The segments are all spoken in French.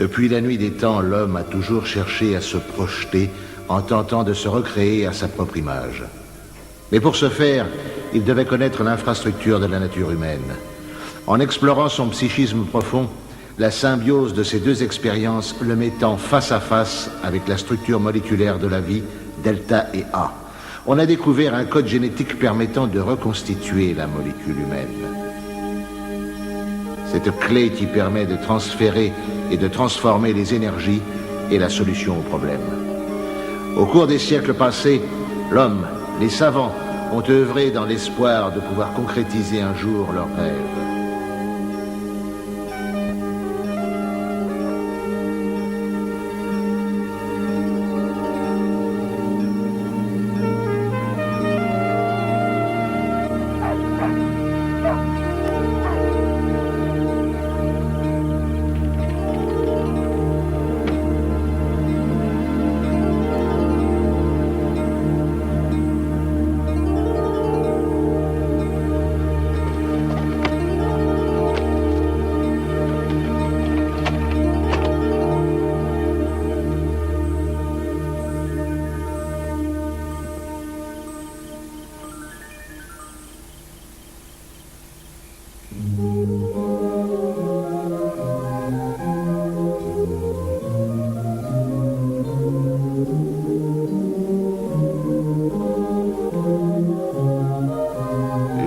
Depuis la nuit des temps, l'homme a toujours cherché à se projeter en tentant de se recréer à sa propre image. Mais pour ce faire, il devait connaître l'infrastructure de la nature humaine. En explorant son psychisme profond, la symbiose de ces deux expériences le mettant face à face avec la structure moléculaire de la vie, delta et A, on a découvert un code génétique permettant de reconstituer la molécule humaine. Cette clé qui permet de transférer et de transformer les énergies est la solution au problème. Au cours des siècles passés, l'homme, les savants, ont œuvré dans l'espoir de pouvoir concrétiser un jour leurs rêves.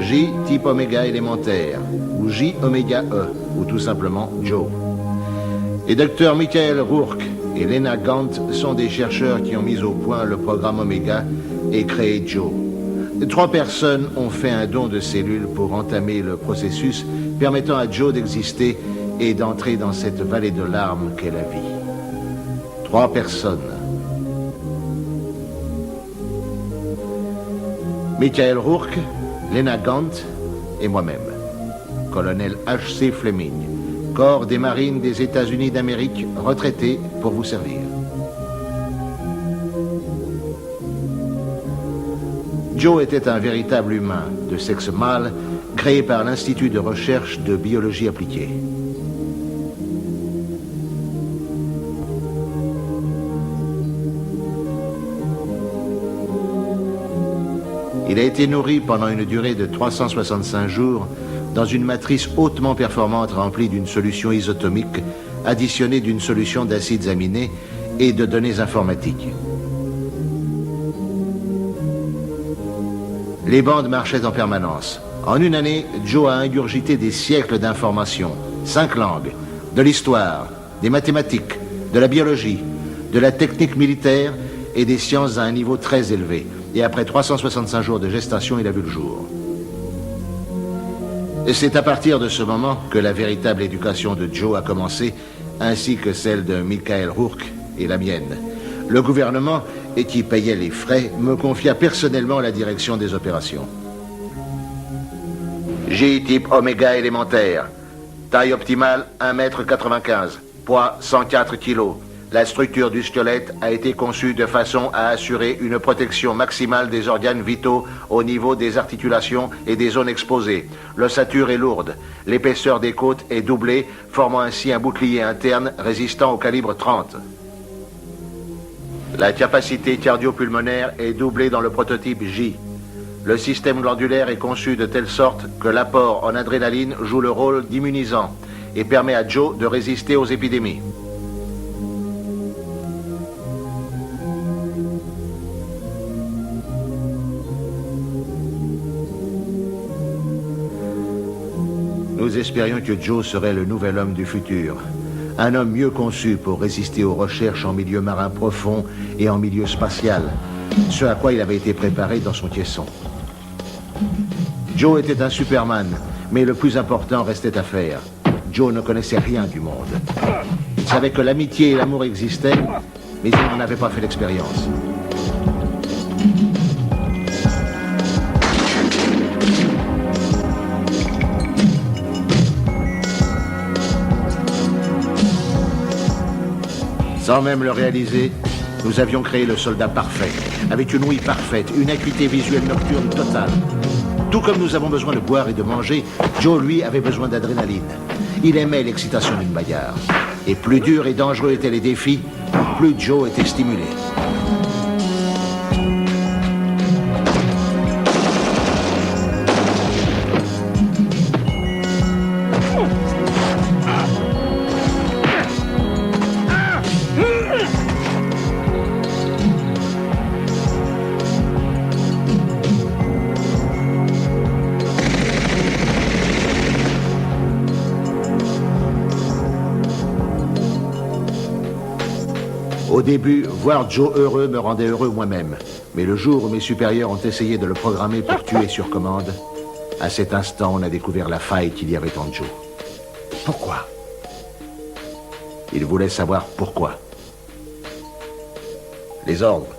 J type oméga élémentaire, ou J oméga E, ou tout simplement Joe. Les docteurs Michael Rourke et Lena Gant sont des chercheurs qui ont mis au point le programme Oméga et créé Joe. 3 personnes ont fait un don de cellules pour entamer le processus permettant à Joe d'exister et d'entrer dans cette vallée de larmes qu'est la vie. 3 personnes. Michael Rourke, Lena Gant et moi-même, colonel H.C. Fleming, corps des marines des États-Unis d'Amérique, retraité pour vous servir. Joe était un véritable humain de sexe mâle, créé par l'Institut de recherche de biologie appliquée. Il a été nourri pendant une durée de 365 jours dans une matrice hautement performante remplie d'une solution isotomique additionnée d'une solution d'acides aminés et de données informatiques. Les bandes marchaient en permanence. En une année, Joe a ingurgité des siècles d'informations, 5 langues, de l'histoire, des mathématiques, de la biologie, de la technique militaire et des sciences à un niveau très élevé. Et après 365 jours de gestation, il a vu le jour. Et c'est à partir de ce moment que la véritable éducation de Joe a commencé, ainsi que celle de Michael Rourke et la mienne. Le gouvernement, et qui payait les frais, me confia personnellement la direction des opérations. J type oméga élémentaire. Taille optimale 1,95 m. Poids 104 kg. La structure du squelette a été conçue de façon à assurer une protection maximale des organes vitaux au niveau des articulations et des zones exposées. L'ossature est lourde. L'épaisseur des côtes est doublée, formant ainsi un bouclier interne résistant au calibre 30. La capacité cardio-pulmonaire est doublée dans le prototype J. Le système glandulaire est conçu de telle sorte que l'apport en adrénaline joue le rôle d'immunisant et permet à Joe de résister aux épidémies. Nous espérions que Joe serait le nouvel homme du futur. Un homme mieux conçu pour résister aux recherches en milieu marin profond et en milieu spatial, ce à quoi il avait été préparé dans son caisson. Joe était un Superman, mais le plus important restait à faire. Joe ne connaissait rien du monde. Il savait que l'amitié et l'amour existaient, mais il n'en avait pas fait l'expérience. Sans même le réaliser, nous avions créé le soldat parfait, avec une ouïe parfaite, une acuité visuelle nocturne totale. Tout comme nous avons besoin de boire et de manger, Joe, lui, avait besoin d'adrénaline. Il aimait l'excitation d'une bagarre. Et plus durs et dangereux étaient les défis, plus Joe était stimulé. Au début, voir Joe heureux me rendait heureux moi-même. Mais le jour où mes supérieurs ont essayé de le programmer pour tuer sur commande, à cet instant, on a découvert la faille qu'il y avait en Joe. Pourquoi? Il voulait savoir pourquoi. Les ordres.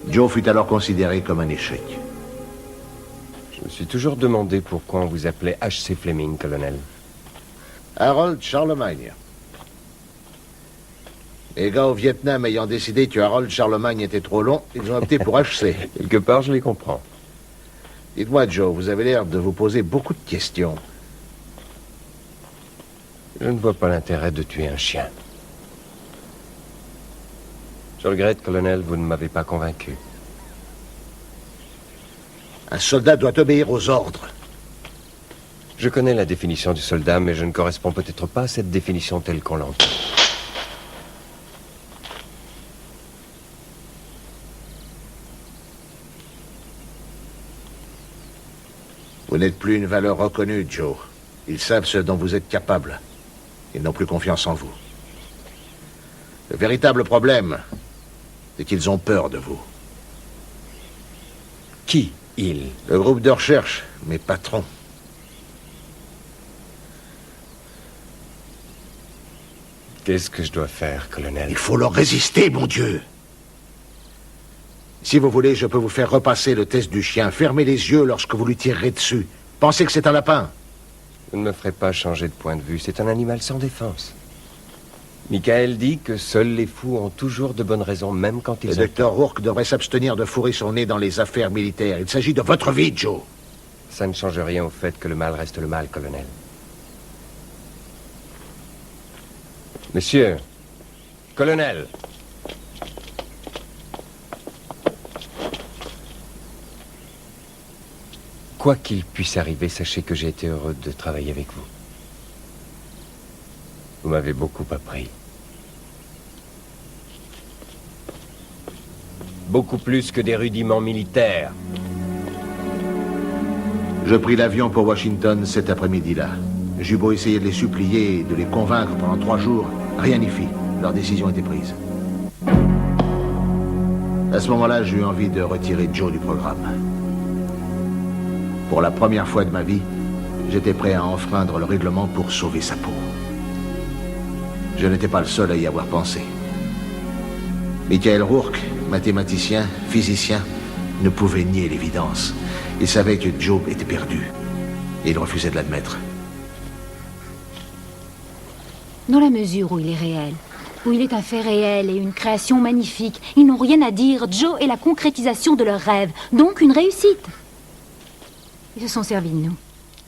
Joe fut alors considéré comme un échec. Je me suis toujours demandé pourquoi on vous appelait H.C. Fleming, colonel. Harold Charlemagne. Les gars au Vietnam ayant décidé que Harold Charlemagne était trop long, ils ont opté pour HC. Quelque part, je les comprends. Dites-moi, Joe, vous avez l'air de vous poser beaucoup de questions. Je ne vois pas l'intérêt de tuer un chien. Je regrette, colonel, vous ne m'avez pas convaincu. Un soldat doit obéir aux ordres. Je connais la définition du soldat, mais je ne corresponds peut-être pas à cette définition telle qu'on l'entend. Vous n'êtes plus une valeur reconnue, Joe. Ils savent ce dont vous êtes capable. Ils n'ont plus confiance en vous. Le véritable problème, c'est qu'ils ont peur de vous. Qui, ils? Le groupe de recherche, mes patrons. Qu'est-ce que je dois faire, colonel? Il faut leur résister, mon Dieu. Si vous voulez, je peux vous faire repasser le test du chien. Fermez les yeux lorsque vous lui tirerez dessus. Pensez que c'est un lapin. Vous ne me ferez pas changer de point de vue. C'est un animal sans défense. Michael dit que seuls les fous ont toujours de bonnes raisons, même quand ils Le docteur Rourke devrait s'abstenir de fourrer son nez dans les affaires militaires. Il s'agit de votre vie, Joe. Ça ne change rien au fait que le mal reste le mal, colonel. Monsieur, colonel. Quoi qu'il puisse arriver, sachez que j'ai été heureux de travailler avec vous. Vous m'avez beaucoup appris. Beaucoup plus que des rudiments militaires. Je pris l'avion pour Washington cet après-midi-là. J'eus beau essayer de les supplier et de les convaincre pendant 3 jours, rien n'y fit. Leur décision était prise. À ce moment-là, j'ai eu envie de retirer Joe du programme. Pour la première fois de ma vie, j'étais prêt à enfreindre le règlement pour sauver sa peau. Je n'étais pas le seul à y avoir pensé. Michael Rourke, mathématicien, physicien, ne pouvait nier l'évidence. Il savait que Joe était perdu. Et il refusait de l'admettre. Dans la mesure où il est réel, où il est un fait réel et une création magnifique, ils n'ont rien à dire. Joe est la concrétisation de leur rêve, donc une réussite. Ils se sont servis de nous.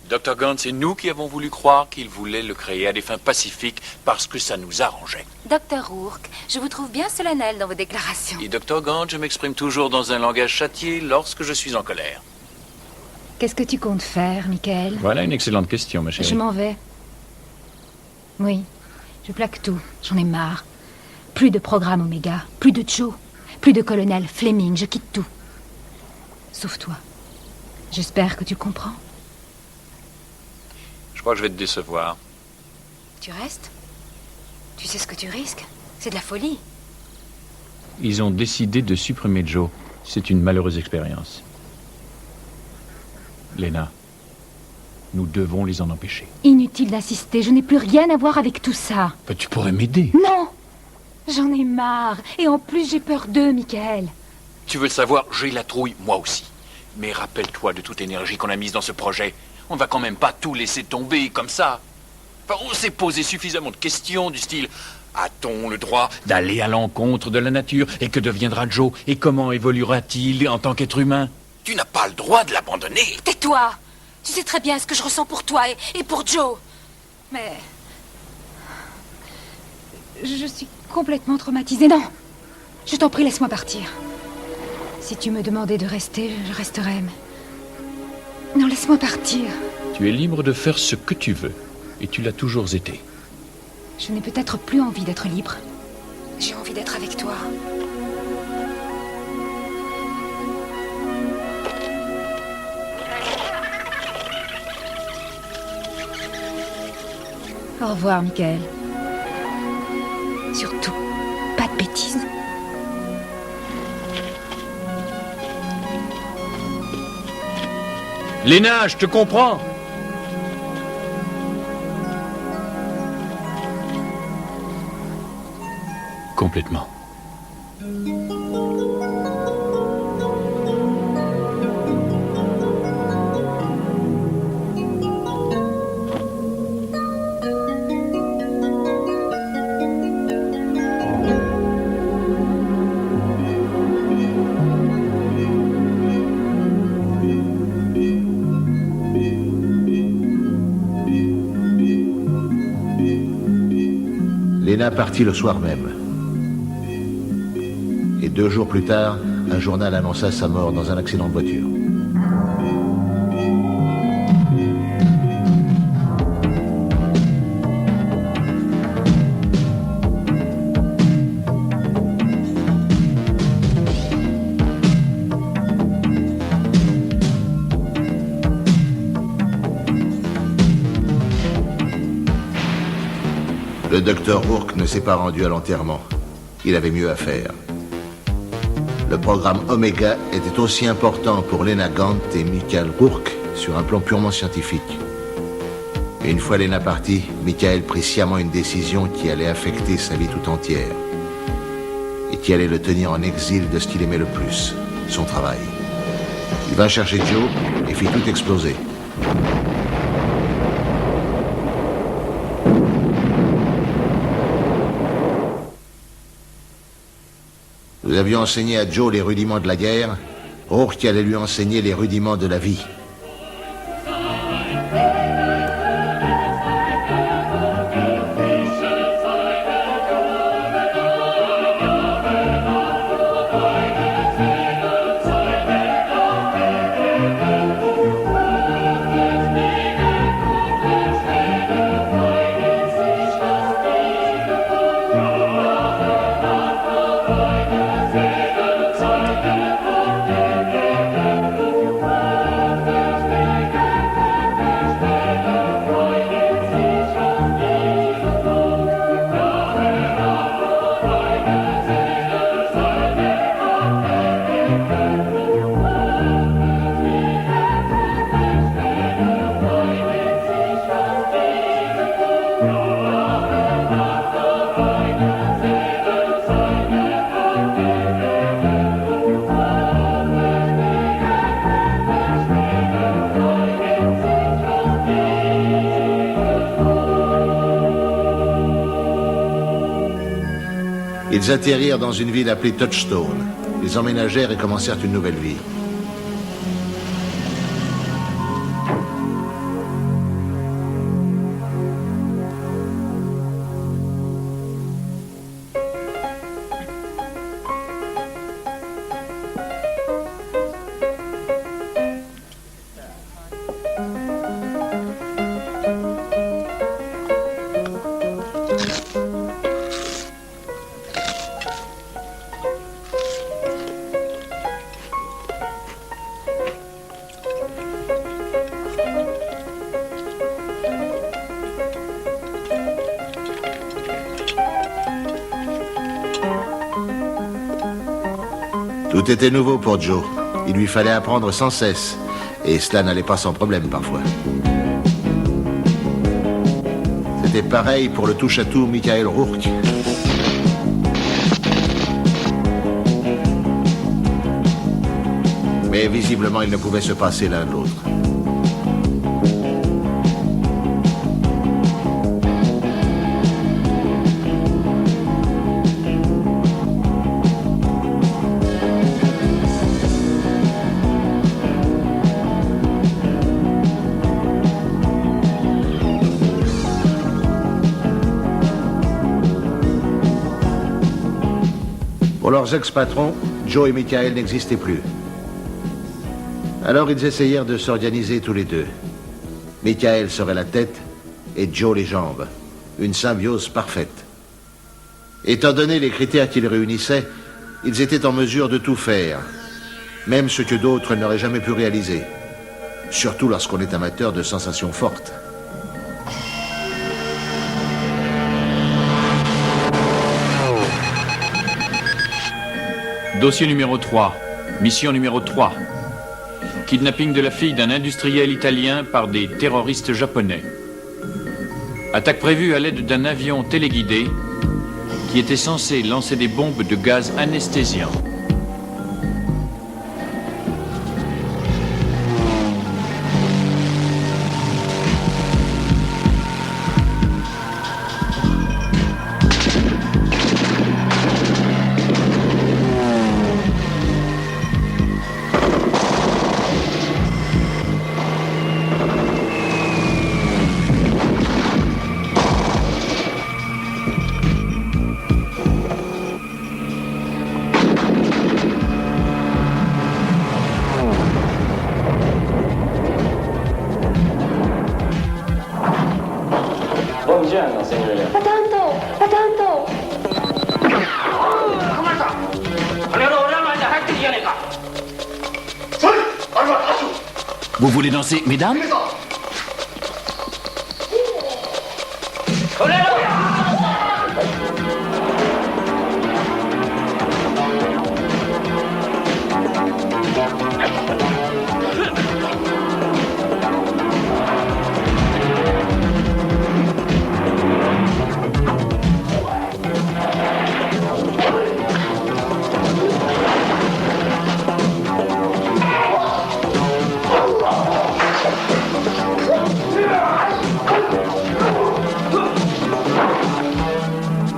Dr. Gaunt, c'est nous qui avons voulu croire qu'il voulait le créer à des fins pacifiques parce que ça nous arrangeait. Docteur Rourke, je vous trouve bien solennel dans vos déclarations. Et Dr. Gaunt, je m'exprime toujours dans un langage châtié lorsque je suis en colère. Qu'est-ce que tu comptes faire, Michael? Voilà une excellente question, ma chérie. Je m'en vais. Oui, je plaque tout. J'en ai marre. Plus de programme Oméga, plus de Joe, plus de colonel Fleming, je quitte tout. Sauf toi. J'espère que tu comprends. Je crois que je vais te décevoir. Tu restes? Tu sais ce que tu risques? C'est de la folie. Ils ont décidé de supprimer Joe. C'est une malheureuse expérience. Lena, nous devons les en empêcher. Inutile d'insister, je n'ai plus rien à voir avec tout ça. Tu pourrais m'aider. Non! J'en ai marre. Et en plus, j'ai peur d'eux, Michael. Tu veux le savoir, j'ai la trouille, moi aussi. Mais rappelle-toi de toute l'énergie qu'on a mise dans ce projet. On ne va quand même pas tout laisser tomber comme ça. Enfin, on s'est posé suffisamment de questions du style... A-t-on le droit D'aller à l'encontre de la nature. Et que deviendra Joe? Et comment évoluera-t-il en tant qu'être humain? Tu n'as pas le droit de l'abandonner. Tais-toi! Tu sais très bien ce que je ressens pour toi et pour Joe. Mais... je suis complètement traumatisée. Non, je t'en prie, laisse-moi partir. Si tu me demandais de rester, je resterais. Mais... non, laisse-moi partir. Tu es libre de faire ce que tu veux. Et tu l'as toujours été. Je n'ai peut-être plus envie d'être libre. J'ai envie d'être avec toi. Au revoir, Michael. Surtout, pas de bêtises. Léna, je te comprends. Complètement. Lena partit le soir même. Et 2 jours plus tard, un journal annonça sa mort dans un accident de voiture. Le docteur Rourke ne s'est pas rendu à l'enterrement. Il avait mieux à faire. Le programme Omega était aussi important pour Lena Gant et Michael Rourke sur un plan purement scientifique. Et une fois Lena partie, Michael prit sciemment une décision qui allait affecter sa vie tout entière et qui allait le tenir en exil de ce qu'il aimait le plus, son travail. Il vint chercher Joe et fit tout exploser. Nous avions enseigné à Joe les rudiments de la guerre. Rourke allait lui enseigner les rudiments de la vie. Ils atterrirent dans une ville appelée Touchstone. Ils emménagèrent et commencèrent une nouvelle vie. Tout était nouveau pour Joe. Il lui fallait apprendre sans cesse. Et cela n'allait pas sans problème parfois. C'était pareil pour le touche-à-tout Michael Rourke. Mais visiblement, ils ne pouvaient se passer l'un de l'autre. Pour leurs ex-patrons, Joe et Michael n'existaient plus. Alors ils essayèrent de s'organiser tous les deux. Michael serait la tête et Joe les jambes. Une symbiose parfaite. Étant donné les critères qu'ils réunissaient, ils étaient en mesure de tout faire. Même ce que d'autres n'auraient jamais pu réaliser. Surtout lorsqu'on est amateur de sensations fortes. Dossier numéro 3. Mission numéro 3. Kidnapping de la fille d'un industriel italien par des terroristes japonais. Attaque prévue à l'aide d'un avion téléguidé qui était censé lancer des bombes de gaz anesthésiant. Vous voulez danser, mesdames?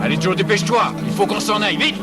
Allez, Joe, dépêche-toi. Il faut qu'on s'en aille, vite.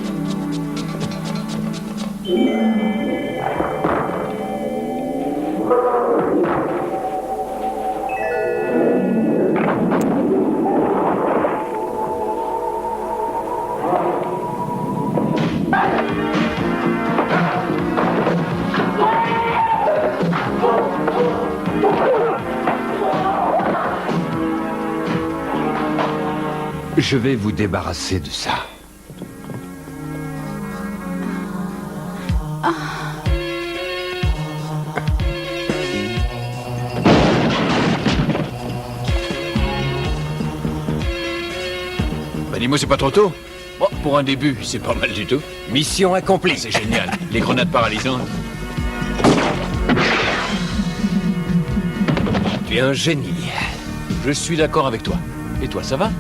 Je vais vous débarrasser de ça. Bah dis-moi, c'est pas trop tôt? Bon, pour un début, c'est pas mal du tout. Mission accomplie. C'est génial. Les grenades paralysantes. Tu es un génie. Je suis d'accord avec toi. Et toi, ça va?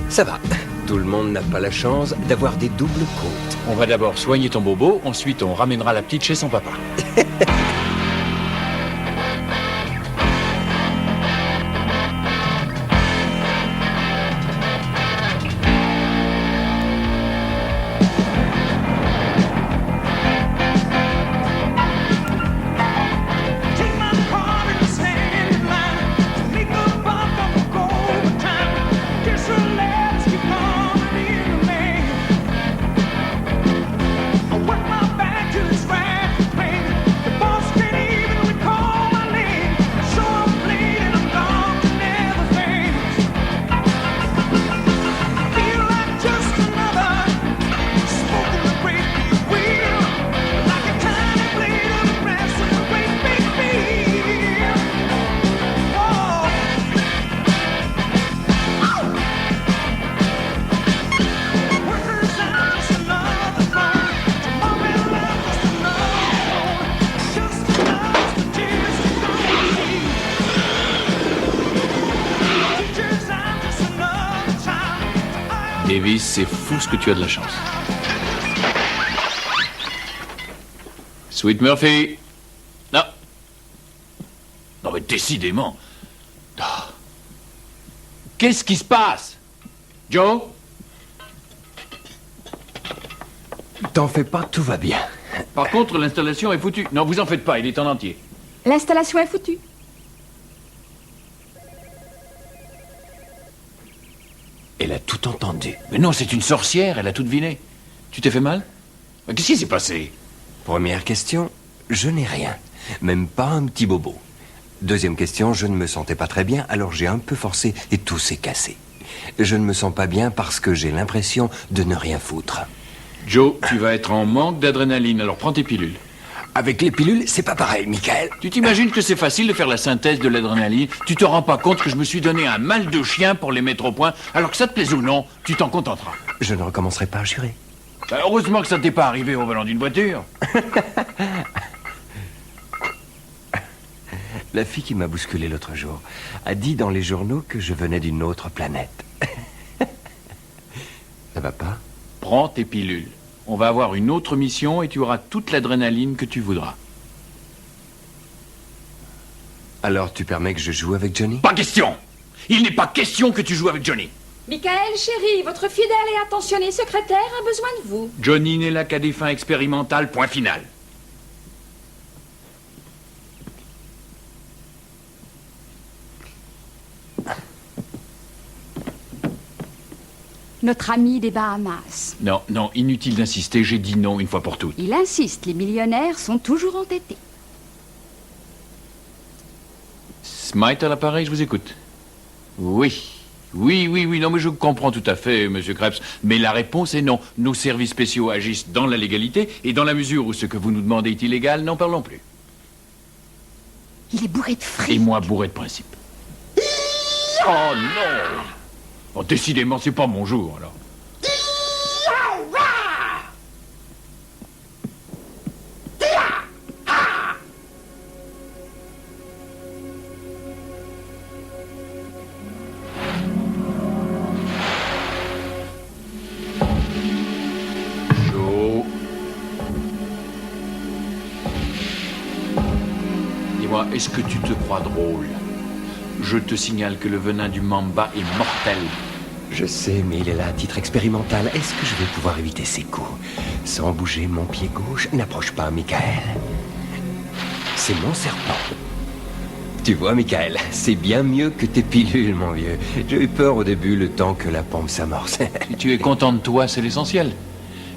Ça va. Tout le monde n'a pas la chance d'avoir des doubles côtes. On va d'abord soigner ton bobo, ensuite on ramènera la petite chez son papa. Davis, c'est fou ce que tu as de la chance. Sweet Murphy. Non. Non mais décidément. Ah. Qu'est-ce qui se passe? Joe? T'en fais pas, tout va bien. Par contre, l'installation est foutue. Non, vous en faites pas, il est en entier. L'installation est foutue. Elle a tout entendu. Mais non, c'est une sorcière, elle a tout deviné. Tu t'es fait mal? Qu'est-ce qui s'est passé? Première question, je n'ai rien. Même pas un petit bobo. Deuxième question, je ne me sentais pas très bien, alors j'ai un peu forcé et tout s'est cassé. Je ne me sens pas bien parce que j'ai l'impression de ne rien foutre. Joe, tu vas être en manque d'adrénaline, alors prends tes pilules. Avec les pilules, c'est pas pareil, Michael. Tu t'imagines que c'est facile de faire la synthèse de l'adrénaline? Tu te rends pas compte que je me suis donné un mal de chien pour les mettre au point? Alors que ça te plaise ou non, tu t'en contenteras. Je ne recommencerai pas à jurer. Heureusement que ça t'est pas arrivé au volant d'une voiture. La fille qui m'a bousculé l'autre jour a dit dans les journaux que je venais d'une autre planète. Ça va pas? Prends tes pilules. On va avoir une autre mission et tu auras toute l'adrénaline que tu voudras. Alors tu permets que je joue avec Johnny? Pas question! Il n'est pas question que tu joues avec Johnny. Michael, chérie, votre fidèle et attentionné secrétaire a besoin de vous. Johnny n'est là qu'à des fins expérimentales, point final. Notre ami des Bahamas. Non, non, inutile d'insister, j'ai dit non une fois pour toutes. Il insiste, les millionnaires sont toujours entêtés. Smite à l'appareil, je vous écoute. Oui. Oui, non, mais je comprends tout à fait, monsieur Krebs. Mais la réponse est non. Nos services spéciaux agissent dans la légalité, et dans la mesure où ce que vous nous demandez est illégal, n'en parlons plus. Il est bourré de fric. Et moi, bourré de principe. Oh non! Bon, décidément, c'est pas mon jour, alors. Chaud. Dis-moi, est-ce que tu te crois drôle? Je te signale que le venin du mamba est mortel. Je sais, mais il est là à titre expérimental. Est-ce que je vais pouvoir éviter ses coups? Sans bouger mon pied gauche, n'approche pas, Michael. C'est mon serpent. Tu vois, Michael, c'est bien mieux que tes pilules, mon vieux. J'ai eu peur au début, le temps que la pompe s'amorce. Si tu es content de toi, c'est l'essentiel.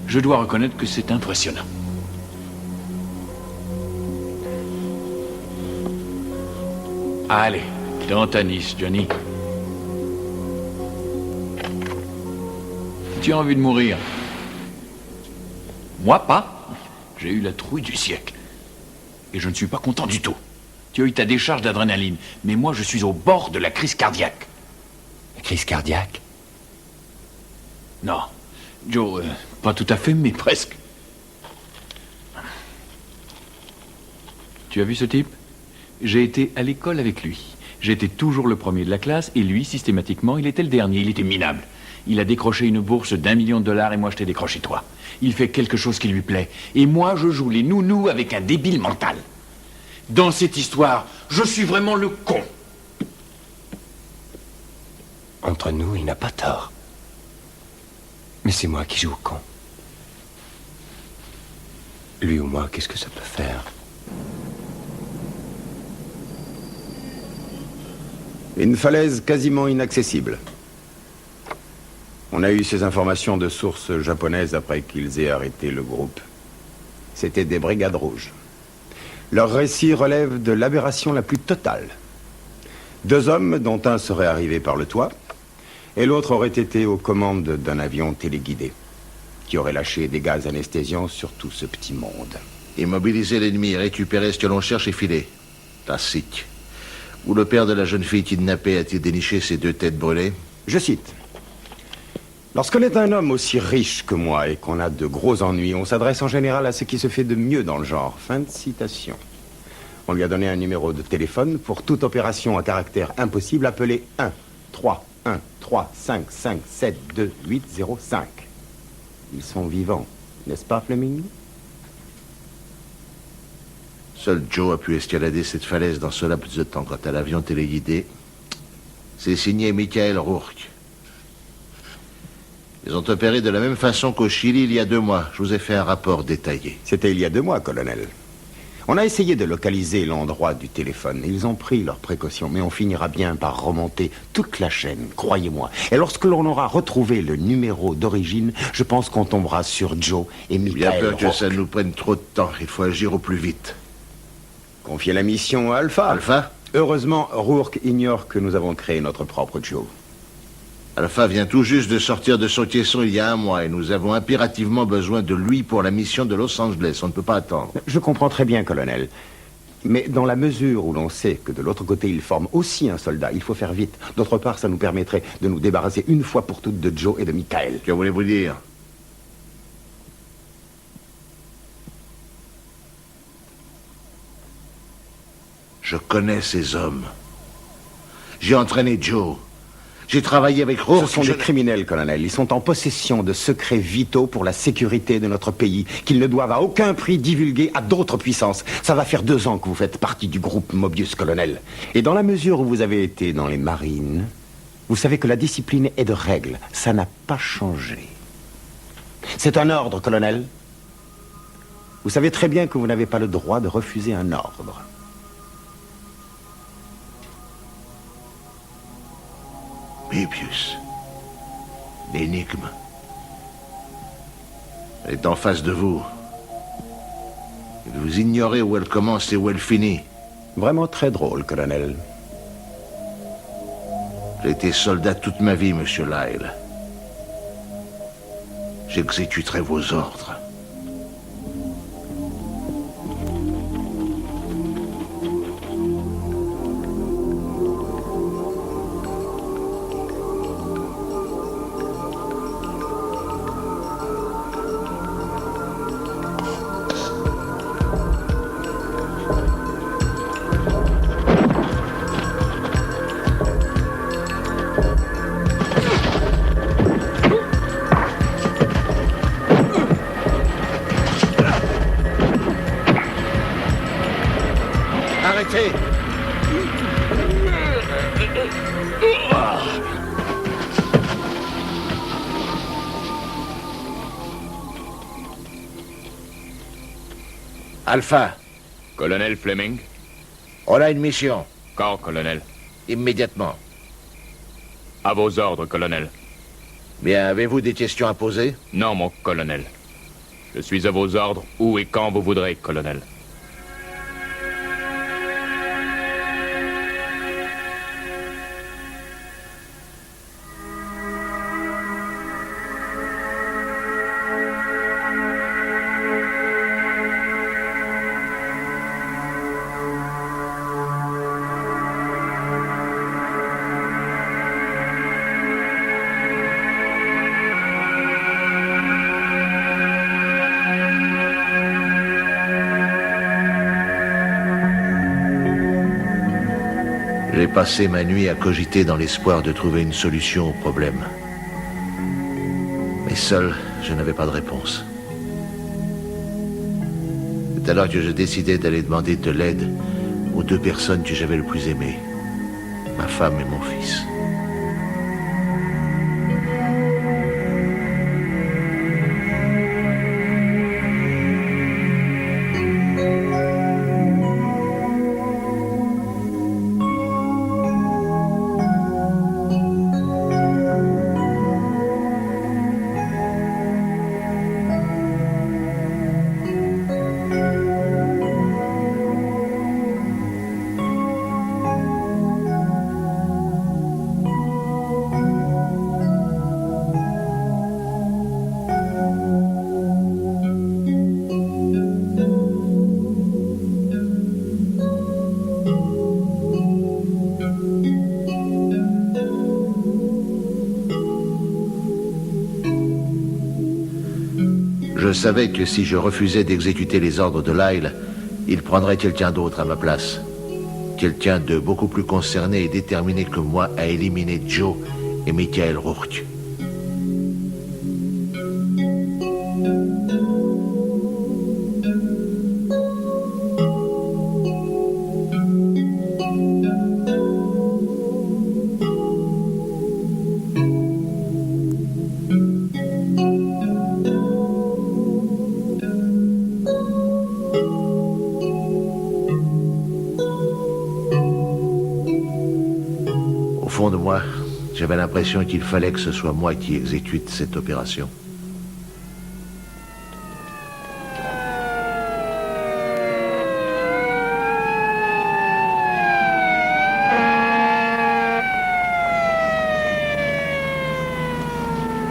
Je dois reconnaître que c'est impressionnant. Allez, dans ta niche, Johnny. Tu as envie de mourir? Moi, pas. J'ai eu la trouille du siècle. Et je ne suis pas content du tout. Tu as eu ta décharge d'adrénaline, mais moi, je suis au bord de la crise cardiaque. La crise cardiaque? Non, Joe, pas tout à fait, mais presque. Tu as vu ce type? J'ai été à l'école avec lui. J'étais toujours le premier de la classe, et lui, systématiquement, il était le dernier. Il était minable. Il a décroché une bourse d'1 million de dollars, et moi, je t'ai décroché toi. Il fait quelque chose qui lui plaît. Et moi, je joue les nounous avec un débile mental. Dans cette histoire, je suis vraiment le con. Entre nous, il n'a pas tort. Mais c'est moi qui joue au con. Lui ou moi, qu'est-ce que ça peut faire? Une falaise quasiment inaccessible. On a eu ces informations de sources japonaises après qu'ils aient arrêté le groupe. C'était des brigades rouges. Leur récit relève de l'aberration la plus totale. 2 hommes, dont un serait arrivé par le toit, et l'autre aurait été aux commandes d'un avion téléguidé, qui aurait lâché des gaz anesthésiants sur tout ce petit monde. Immobiliser l'ennemi, récupérer ce que l'on cherche et filer. Classique. Où le père de la jeune fille kidnappée a-t-il déniché ces 2 têtes brûlées? Je cite. Lorsqu'on est un homme aussi riche que moi et qu'on a de gros ennuis, on s'adresse en général à ce qui se fait de mieux dans le genre. Fin de citation. On lui a donné un numéro de téléphone pour toute opération à caractère impossible appelée 1-3-1-3-5-5-7-2-8-0-5. Ils sont vivants, n'est-ce pas, Fleming? Seul Joe a pu escalader cette falaise dans ce laps de temps. Quant à l'avion téléguidé, c'est signé Michael Rourke. Ils ont opéré de la même façon qu'au Chili il y a 2 mois. Je vous ai fait un rapport détaillé. C'était il y a 2 mois, colonel. On a essayé de localiser l'endroit du téléphone. Ils ont pris leurs précautions, mais on finira bien par remonter toute la chaîne, croyez-moi. Et lorsque l'on aura retrouvé le numéro d'origine, je pense qu'on tombera sur Joe et Michael. Il y a peur que Rourke. ça nous prenne trop de temps. Il faut agir au plus vite. Confier la mission à Alpha. Alpha? Heureusement, Rourke ignore que nous avons créé notre propre Joe. Alpha vient tout juste de sortir de son caisson il y a un mois et nous avons impérativement besoin de lui pour la mission de Los Angeles. On ne peut pas attendre. Je comprends très bien, colonel. Mais dans la mesure où l'on sait que de l'autre côté, il forme aussi un soldat, il faut faire vite. D'autre part, ça nous permettrait de nous débarrasser une fois pour toutes de Joe et de Michael. Que voulez-vous dire? Je connais ces hommes. J'ai entraîné Joe. J'ai travaillé avec Rourke. Ce sont des criminels, colonel. Ils sont en possession de secrets vitaux pour la sécurité de notre pays, qu'ils ne doivent à aucun prix divulguer à d'autres puissances. Ça va faire 2 ans que vous faites partie du groupe Mobius, colonel. Et dans la mesure où vous avez été dans les marines, vous savez que la discipline est de règle. Ça n'a pas changé. C'est un ordre, colonel. Vous savez très bien que vous n'avez pas le droit de refuser un ordre. Mobius. L'énigme. Elle est en face de vous. Et vous ignorez où elle commence et où elle finit. Vraiment très drôle, colonel. J'ai été soldat toute ma vie, monsieur Lyle. J'exécuterai vos ordres. Arrêtez! Alpha, Colonel Fleming? on a une mission. Quand, colonel? Immédiatement. À vos ordres, colonel. Bien, avez-vous des questions à poser? Non, mon colonel. Je suis à vos ordres où et quand vous voudrez, colonel. J'ai passé ma nuit à cogiter dans l'espoir de trouver une solution au problème. Mais seul, je n'avais pas de réponse. C'est alors que je décidai d'aller demander de l'aide aux 2 personnes que j'avais le plus aimées. Ma femme et mon fils. Je savais que si je refusais d'exécuter les ordres de Lyle, il prendrait quelqu'un d'autre à ma place. Quelqu'un de beaucoup plus concerné et déterminé que moi à éliminer Joe et Michael Rourke. fond de moi, j'avais l'impression qu'il fallait que ce soit moi qui exécute cette opération.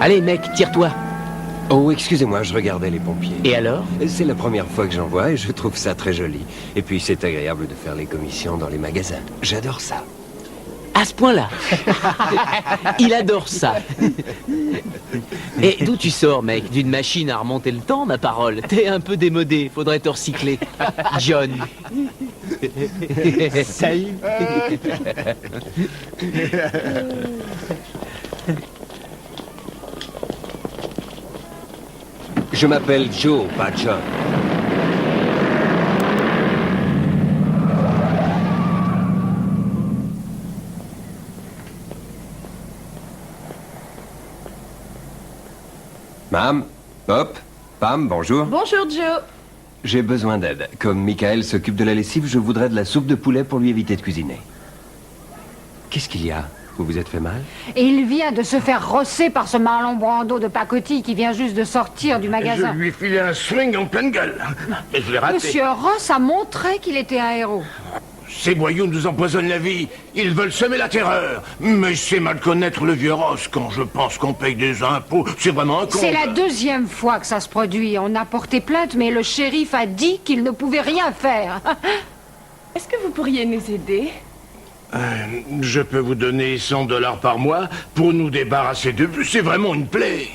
Allez, mec, tire-toi. Oh, excusez-moi, je regardais les pompiers. Et alors? C'est la première fois que j'en vois et je trouve ça très joli. Et puis, c'est agréable de faire les commissions dans les magasins. J'adore ça. À ce point-là. Il adore ça. Et d'où tu sors, mec? D'une machine à remonter le temps, ma parole. T'es un peu démodé, faudrait te recycler. John. Salut. Je m'appelle Joe, pas John. Mam, Pop, Pam, bonjour. Bonjour, Joe. J'ai besoin d'aide. Comme Michael s'occupe de la lessive, je voudrais de la soupe de poulet pour lui éviter de cuisiner. Qu'est-ce qu'il y a? Vous vous êtes fait mal? Et il vient de se faire rosser par ce Marlon Brando de pacotille qui vient juste de sortir du magasin. Je lui ai filé un swing en pleine gueule. Mais je l'ai raté. Monsieur Ross a montré qu'il était un héros. Ces voyous nous empoisonnent la vie. Ils veulent semer la terreur. Mais c'est mal connaître le vieux Ross quand je pense qu'on paye des impôts. C'est vraiment un con. C'est la deuxième fois que ça se produit. On a porté plainte, mais le shérif a dit qu'il ne pouvait rien faire. Est-ce que vous pourriez nous aider? Je peux vous donner $100 par mois pour nous débarrasser de... C'est vraiment une plaie.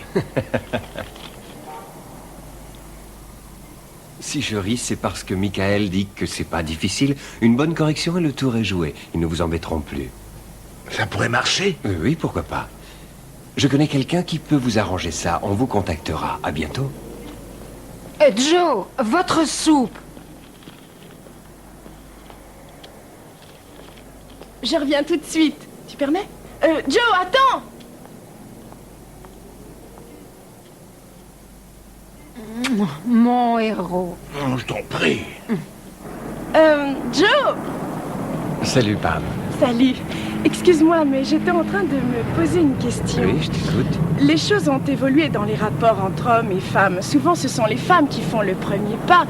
Si je ris, c'est parce que Michael dit que c'est pas difficile. Une bonne correction et le tour est joué. Ils ne vous embêteront plus. Ça pourrait marcher? Oui, pourquoi pas. Je connais quelqu'un qui peut vous arranger ça. On vous contactera. À bientôt. Joe, votre soupe. Je reviens tout de suite. Tu permets? Joe, attends! Mon héros. Je t'en prie. Joe! Salut, Pam. Salut. Excuse-moi, mais j'étais en train de me poser une question. Oui, je t'écoute. Les choses ont évolué dans les rapports entre hommes et femmes. Souvent, ce sont les femmes qui font le premier pas.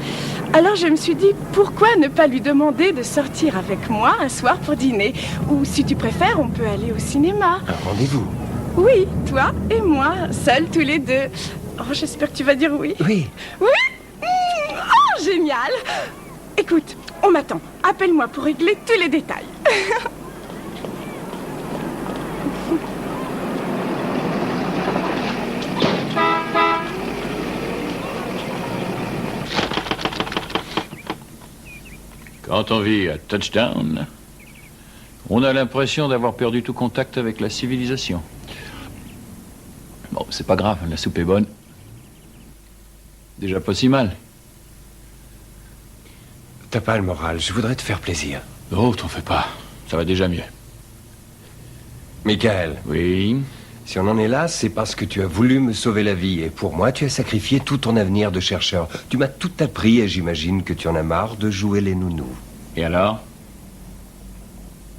Alors, je me suis dit, pourquoi ne pas lui demander de sortir avec moi un soir pour dîner? Ou, si tu préfères, on peut aller au cinéma. Un rendez-vous? Oui, toi et moi, seuls tous les deux. Oh, j'espère que tu vas dire oui. Oui. Oui? Oh, génial! Écoute, on m'attend. Appelle-moi pour régler tous les détails. Quand on vit à Touchdown, on a l'impression d'avoir perdu tout contact avec la civilisation. Bon, c'est pas grave, la soupe est bonne. Déjà pas si mal. T'as pas le moral, je voudrais te faire plaisir. Oh, t'en fais pas, ça va déjà mieux. Michael. Oui? Si on en est là, c'est parce que tu as voulu me sauver la vie. Et pour moi, tu as sacrifié tout ton avenir de chercheur. Tu m'as tout appris et j'imagine que tu en as marre de jouer les nounous. Et alors?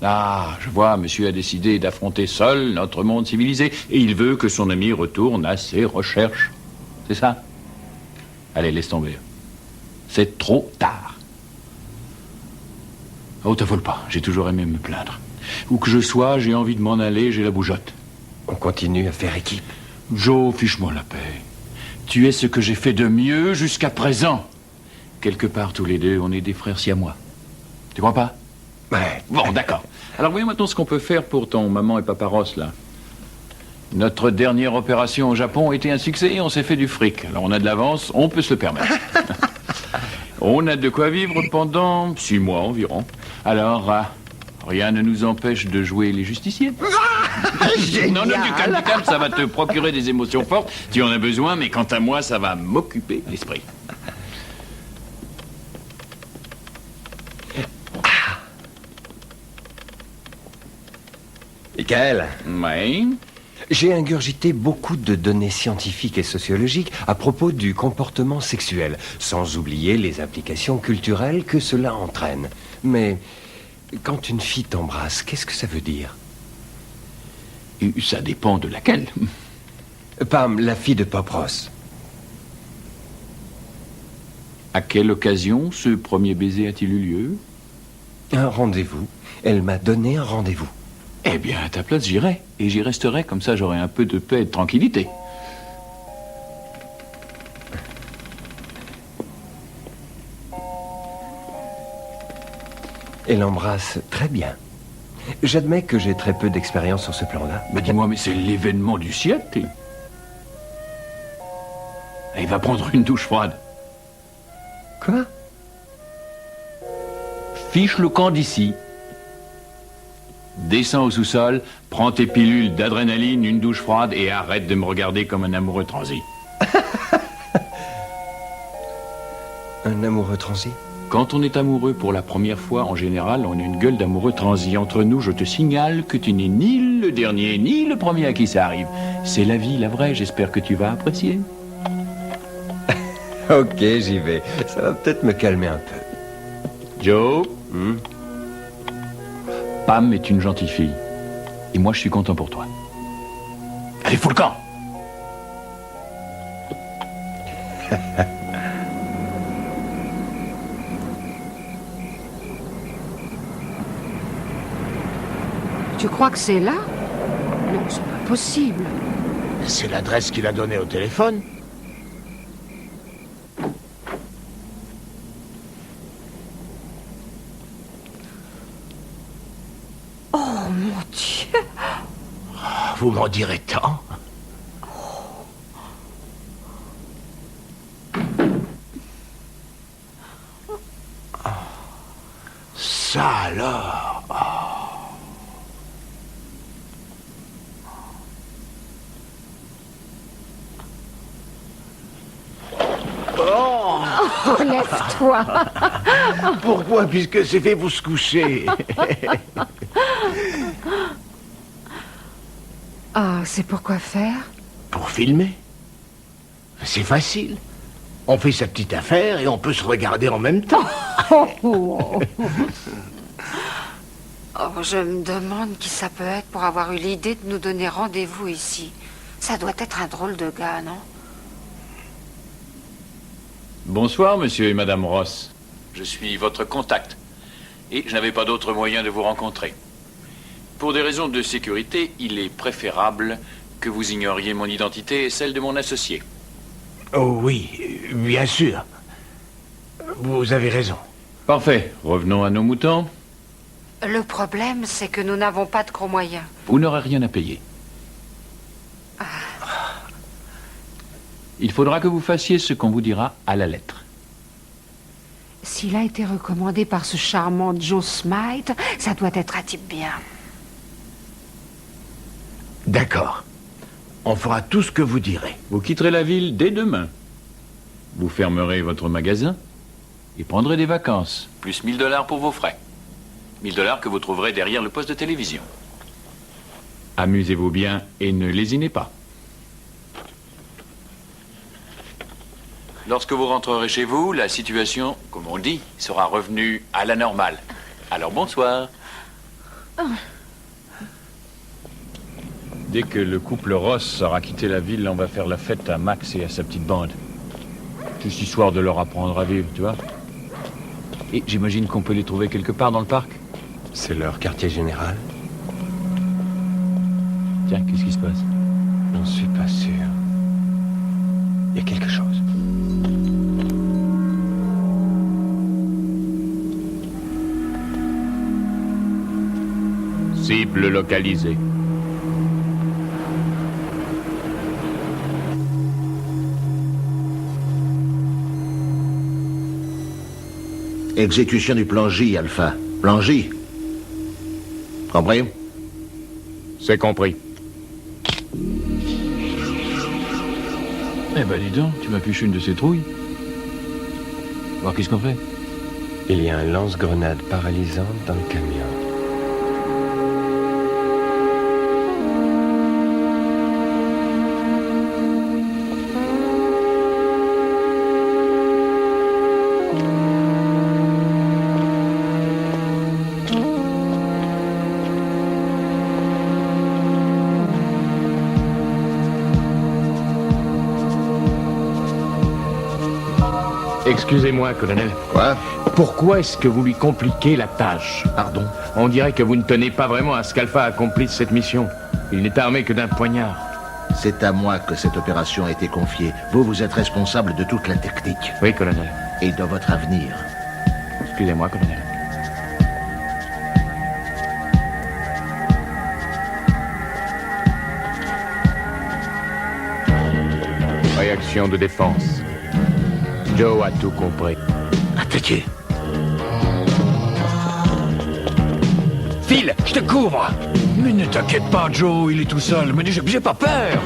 Ah, je vois, monsieur a décidé d'affronter seul notre monde civilisé. Et il veut que son ami retourne à ses recherches. C'est ça? Allez, laisse tomber. C'est trop tard. Oh, t'affole pas, j'ai toujours aimé me plaindre. Où que je sois, j'ai envie de m'en aller, j'ai la bougeotte. On continue à faire équipe. Joe, fiche-moi la paix. Tu es ce que j'ai fait de mieux jusqu'à présent. Quelque part, tous les deux, on est des frères siamois. Tu crois pas? Ouais. Bon, d'accord. Alors, voyons maintenant ce qu'on peut faire pour ton maman et papa Ross, là. Notre dernière opération au Japon a été un succès et on s'est fait du fric. Alors, on a de l'avance, on peut se le permettre. On a de quoi vivre pendant 6 mois environ. Alors, rien ne nous empêche de jouer les justiciers. Non, non, du calme, ça va te procurer des émotions fortes. Tu en as besoin, mais quant à moi, ça va m'occuper l'esprit. Michael. Oui. J'ai ingurgité beaucoup de données scientifiques et sociologiques à propos du comportement sexuel, sans oublier les implications culturelles que cela entraîne. Mais quand une fille t'embrasse, qu'est-ce que ça veut dire? Ça dépend de laquelle. Pam, la fille de Pop Ross. À quelle occasion ce premier baiser a-t-il eu lieu? Un rendez-vous. Elle m'a donné un rendez-vous. Eh bien, à ta place, j'irai. Et j'y resterai, comme ça j'aurai un peu de paix et de tranquillité. Elle embrasse très bien. J'admets que j'ai très peu d'expérience sur ce plan-là. Mais dis-moi, mais c'est l'événement du siècle. Il va prendre une douche froide. Quoi? Fiche le camp d'ici. Descends au sous-sol, prends tes pilules d'adrénaline, une douche froide et arrête de me regarder comme un amoureux transi. Un amoureux transi? Quand on est amoureux pour la première fois, en général, on a une gueule d'amoureux transi. Entre nous, je te signale que tu n'es ni le dernier, ni le premier à qui ça arrive. C'est la vie, la vraie, j'espère que tu vas apprécier. Ok, j'y vais. Ça va peut-être me calmer un peu. Joe, Pam est une gentille fille. Et moi, je suis content pour toi. Allez, fous le camp! Tu crois que c'est là? Non, c'est pas possible. C'est l'adresse qu'il a donnée au téléphone. Oh mon Dieu! Vous m'en direz tant. Ça alors. Oh, lève-toi! Pourquoi, puisque c'est fait pour se coucher? Ah, c'est pour quoi faire? Pour filmer. C'est facile. On fait sa petite affaire et on peut se regarder en même temps. Oh, je me demande qui ça peut être pour avoir eu l'idée de nous donner rendez-vous ici. Ça doit être un drôle de gars, non? Bonsoir, monsieur et madame Ross. Je suis votre contact. Et je n'avais pas d'autre moyen de vous rencontrer. Pour des raisons de sécurité, il est préférable que vous ignoriez mon identité et celle de mon associé. Oh oui, bien sûr. Vous avez raison. Parfait. Revenons à nos moutons. Le problème, c'est que nous n'avons pas de gros moyens. Vous n'aurez rien à payer. Il faudra que vous fassiez ce qu'on vous dira à la lettre. S'il a été recommandé par ce charmant Joe Smythe, ça doit être un type bien. D'accord. On fera tout ce que vous direz. Vous quitterez la ville dès demain. Vous fermerez votre magasin et prendrez des vacances. Plus $1000 pour vos frais. $1000 que vous trouverez derrière le poste de télévision. Amusez-vous bien et ne lésinez pas. Lorsque vous rentrerez chez vous, la situation, comme on dit, sera revenue à la normale. Alors bonsoir. Dès que le couple Ross aura quitté la ville, on va faire la fête à Max et à sa petite bande. Juste histoire de leur apprendre à vivre, tu vois. Et j'imagine qu'on peut les trouver quelque part dans le parc. C'est leur quartier général? Tiens, qu'est-ce qui se passe? J'en suis pas sûr. Il y a quelque chose. Cible localisée. Exécution du plan J, Alpha. Plan J. Compris? C'est compris. Eh ben dis donc, tu m'as fichu une de ces trouilles. Alors qu'est-ce qu'on fait? Il y a un lance-grenade paralysante dans le camion. Excusez-moi, colonel. Quoi? Pourquoi est-ce que vous lui compliquez la tâche? Pardon? On dirait que vous ne tenez pas vraiment à ce qu'Alpha accomplisse cette mission. Il n'est armé que d'un poignard. C'est à moi que cette opération a été confiée. Vous êtes responsable de toute la technique. Oui, colonel. Et de votre avenir. Excusez-moi, colonel. Réaction de défense. Joe a tout compris. Attaquez. Phil, je te couvre. Mais ne t'inquiète pas, Joe, il est tout seul. Mais j'ai pas peur.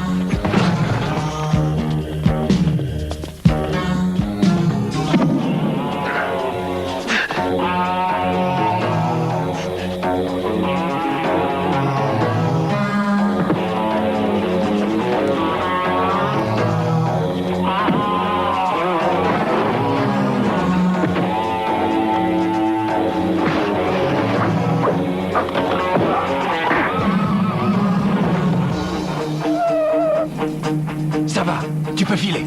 Ça va, tu peux filer.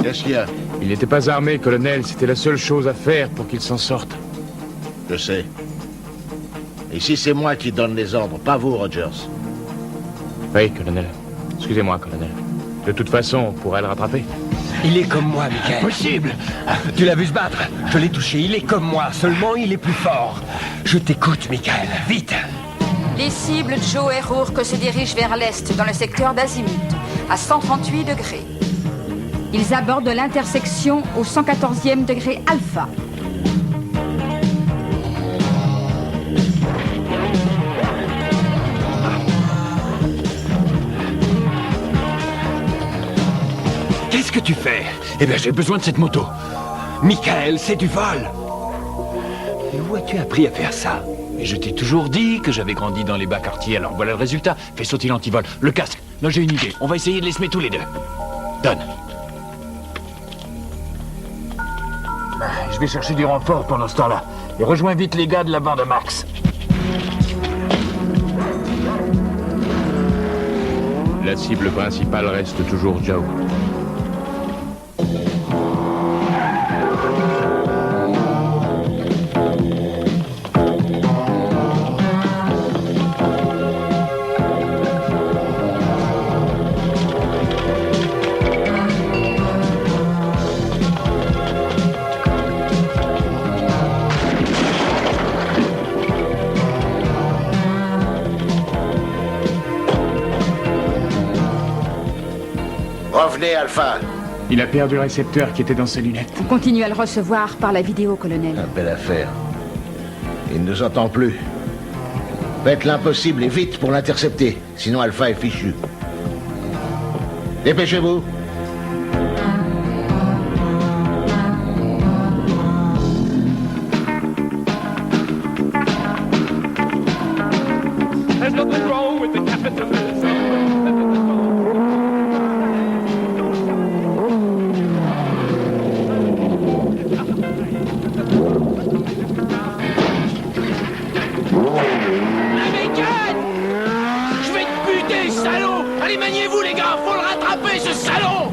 Qu'est-ce qu'il y a? Il n'était pas armé, colonel. C'était la seule chose à faire pour qu'il s'en sorte. Je sais. Ici, c'est moi qui donne les ordres, pas vous, Rogers. Oui, colonel. Excusez-moi, colonel. De toute façon, on pourrait le rattraper. Il est comme moi, Michael. Impossible. Tu l'as vu se battre? Je l'ai touché. Il est comme moi, seulement il est plus fort. Je t'écoute, Michael. Vite. Les cibles Joe et Rourke se dirigent vers l'est, dans le secteur d'Azimut, à 138 degrés. Ils abordent l'intersection au 114e degré alpha. Qu'est-ce que tu fais? Eh bien, j'ai besoin de cette moto. Michael, c'est du vol. Et où as-tu appris à faire ça? Mais je t'ai toujours dit que j'avais grandi dans les bas quartiers, alors voilà le résultat. Fais sauter l'antivol. Le casque. Là, j'ai une idée. On va essayer de les semer tous les deux. Donne. Je vais chercher du renfort pendant ce temps-là. Et rejoins vite les gars de la bande de Max. La cible principale reste toujours Joe. Revenez, Alpha. Il a perdu le récepteur qui était dans ses lunettes. On continue à le recevoir par la vidéo, colonel. Belle affaire. Il ne nous entend plus. Faites l'impossible et vite pour l'intercepter, sinon Alpha est fichu. Dépêchez-vous. Je vais te buter, salaud! Allez, maniez-vous, les gars! Faut le rattraper, ce salaud!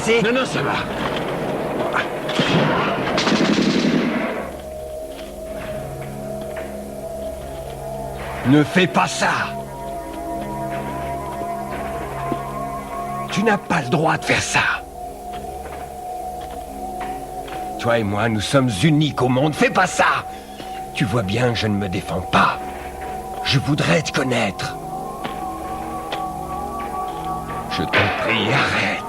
passer? Non, non, ça va. Ne fais pas ça! Tu n'as pas le droit de faire ça! Toi et moi, nous sommes uniques au monde. Fais pas ça! Tu vois bien que je ne me défends pas. Je voudrais te connaître. Je t'en prie, arrête.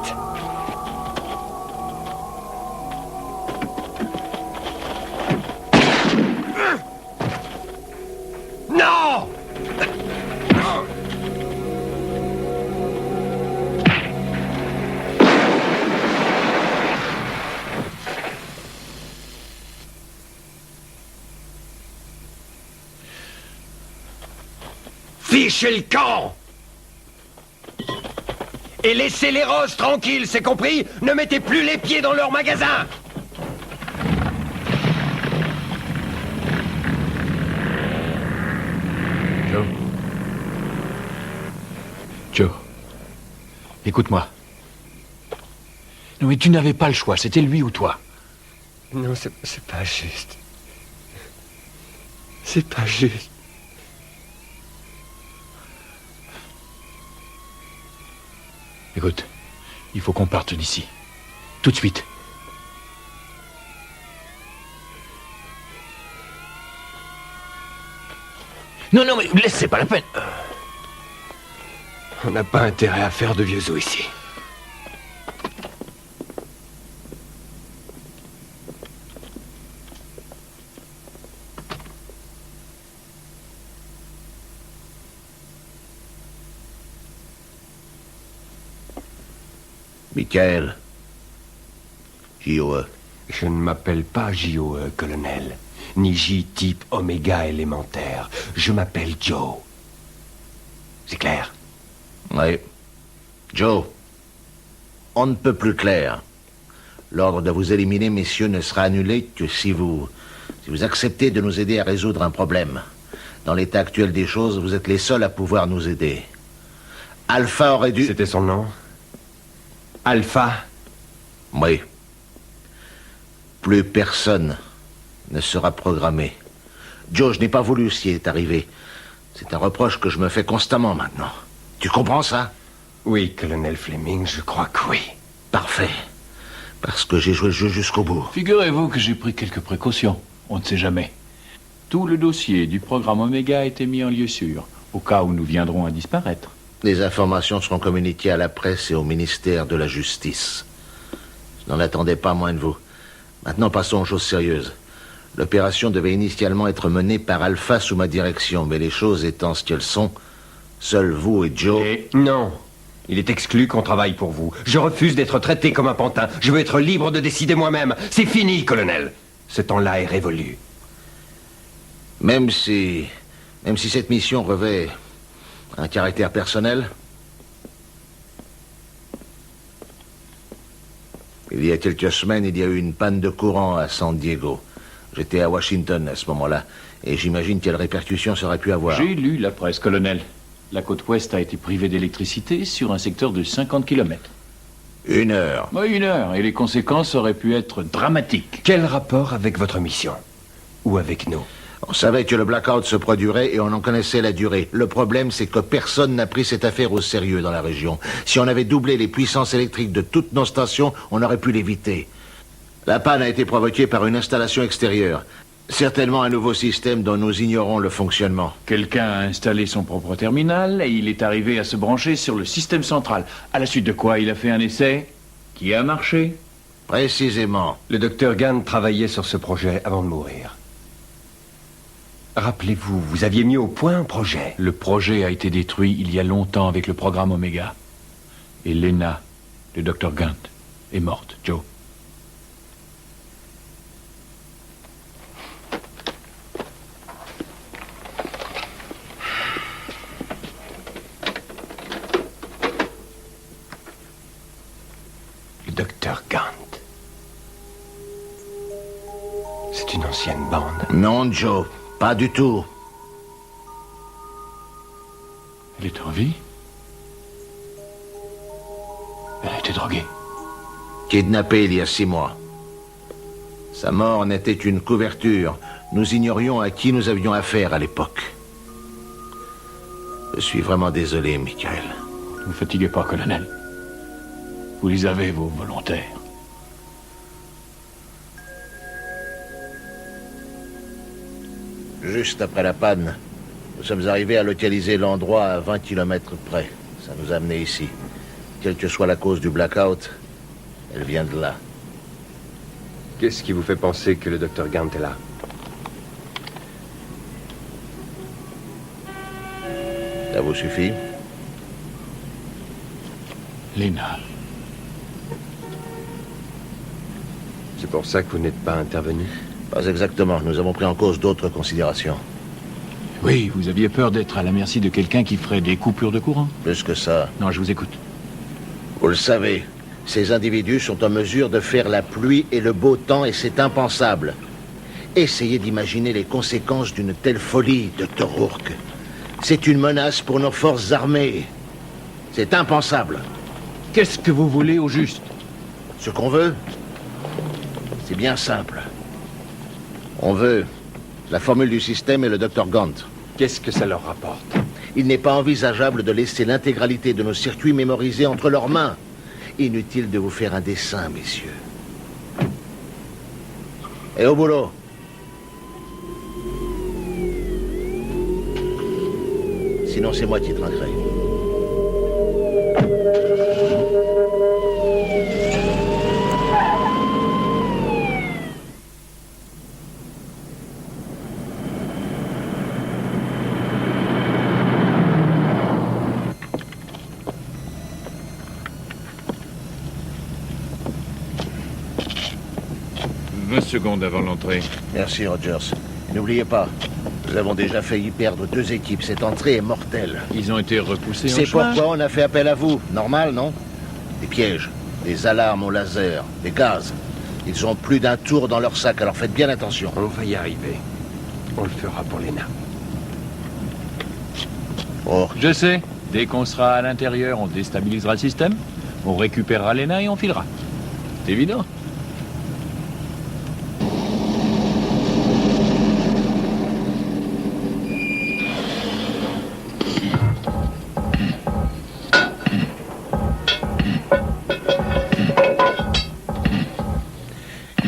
Non! Fichez le camp! Et laissez les roses tranquilles, c'est compris? Ne mettez plus les pieds dans leur magasin! Joe, écoute-moi. Non mais tu n'avais pas le choix, c'était lui ou toi. Non, c'est pas juste. C'est pas juste. Écoute, il faut qu'on parte d'ici. Tout de suite. Non, non, mais laisse, c'est pas la peine. On n'a pas intérêt à faire de vieux os ici. Michael. JOE. Je ne m'appelle pas JOE, colonel. Ni J-type oméga élémentaire. Je m'appelle Joe. C'est clair? Oui. Joe. On ne peut plus clair. L'ordre de vous éliminer, messieurs, ne sera annulé que si vous acceptez de nous aider à résoudre un problème. Dans l'état actuel des choses, vous êtes les seuls à pouvoir nous aider. Alpha aurait dû... C'était son nom? Alpha? Oui. Plus personne ne sera programmé. Joe, je n'ai pas voulu ce qui est arrivé. C'est un reproche que je me fais constamment maintenant. Tu comprends ça? Oui, colonel Fleming, je crois que oui. Parfait. Parce que j'ai joué le jeu jusqu'au bout. Figurez-vous que j'ai pris quelques précautions. On ne sait jamais. Tout le dossier du programme Oméga a été mis en lieu sûr, au cas où nous viendrons à disparaître. Les informations seront communiquées à la presse et au ministère de la Justice. Je n'en attendais pas moins de vous. Maintenant, passons aux choses sérieuses. L'opération devait initialement être menée par Alpha sous ma direction, mais les choses étant ce qu'elles sont, seuls vous et Joe... Non. Il est exclu qu'on travaille pour vous. Je refuse d'être traité comme un pantin. Je veux être libre de décider moi-même. C'est fini, colonel. Ce temps-là est révolu. Même si cette mission revêt un caractère personnel, il y a quelques semaines, il y a eu une panne de courant à San Diego. J'étais à Washington à ce moment-là, et j'imagine quelles répercussions ça aurait pu avoir. J'ai lu la presse, colonel. La côte ouest a été privée d'électricité sur un secteur de 50 km. 1 heure. Oui, 1 heure, et les conséquences auraient pu être dramatiques. Quel rapport avec votre mission? Ou avec nous? On savait que le blackout se produirait et on en connaissait la durée. Le problème, c'est que personne n'a pris cette affaire au sérieux dans la région. Si on avait doublé les puissances électriques de toutes nos stations, on aurait pu l'éviter. La panne a été provoquée par une installation extérieure. Certainement un nouveau système dont nous ignorons le fonctionnement. Quelqu'un a installé son propre terminal et il est arrivé à se brancher sur le système central. À la suite de quoi il a fait un essai qui a marché. Précisément. Le docteur Gant travaillait sur ce projet avant de mourir. Rappelez-vous, vous aviez mis au point un projet. Le projet a été détruit il y a longtemps avec le programme Oméga. Et Lena, le docteur Gant, est morte, Joe. Le docteur Gant. C'est une ancienne bande. Non, Joe. Pas du tout. Elle est en vie? Elle a été droguée. Kidnappé il y a 6 mois. Sa mort n'était qu'une couverture. Nous ignorions à qui nous avions affaire à l'époque. Je suis vraiment désolé, Michael. Ne vous fatiguez pas, colonel. Vous les avez, vos volontaires. Juste après la panne, nous sommes arrivés à localiser l'endroit à 20 km près. Ça nous a amenés ici. Quelle que soit la cause du blackout, elle vient de là. Qu'est-ce qui vous fait penser que le docteur Gant est là? Ça vous suffit? Lena. C'est pour ça que vous n'êtes pas intervenu? Pas exactement. Nous avons pris en cause d'autres considérations. Oui, vous aviez peur d'être à la merci de quelqu'un qui ferait des coupures de courant? Plus que ça. Non, je vous écoute. Vous le savez, ces individus sont en mesure de faire la pluie et le beau temps et c'est impensable. Essayez d'imaginer les conséquences d'une telle folie, Dr. Rourke. C'est une menace pour nos forces armées. C'est impensable. Qu'est-ce que vous voulez au juste? Ce qu'on veut, c'est bien simple. On veut la formule du système et le Dr. Gant. Qu'est-ce que ça leur rapporte? Il n'est pas envisageable de laisser l'intégralité de nos circuits mémorisés entre leurs mains. Inutile de vous faire un dessin, messieurs. Et au boulot. Sinon, c'est moi qui trinquerai. Secondes avant l'entrée. Merci, Rogers. N'oubliez pas, nous avons déjà failli perdre 2 équipes. Cette entrée est mortelle. Ils ont été repoussés en C'est chemin. pourquoi on a fait appel à vous. Normal, non? Des pièges, des alarmes au laser, des gaz. Ils ont plus d'un tour dans leur sac, alors faites bien attention. On va y arriver. On le fera pour Lena. Oh. Je sais. Dès qu'on sera à l'intérieur, on déstabilisera le système, on récupérera Lena et on filera. C'est évident.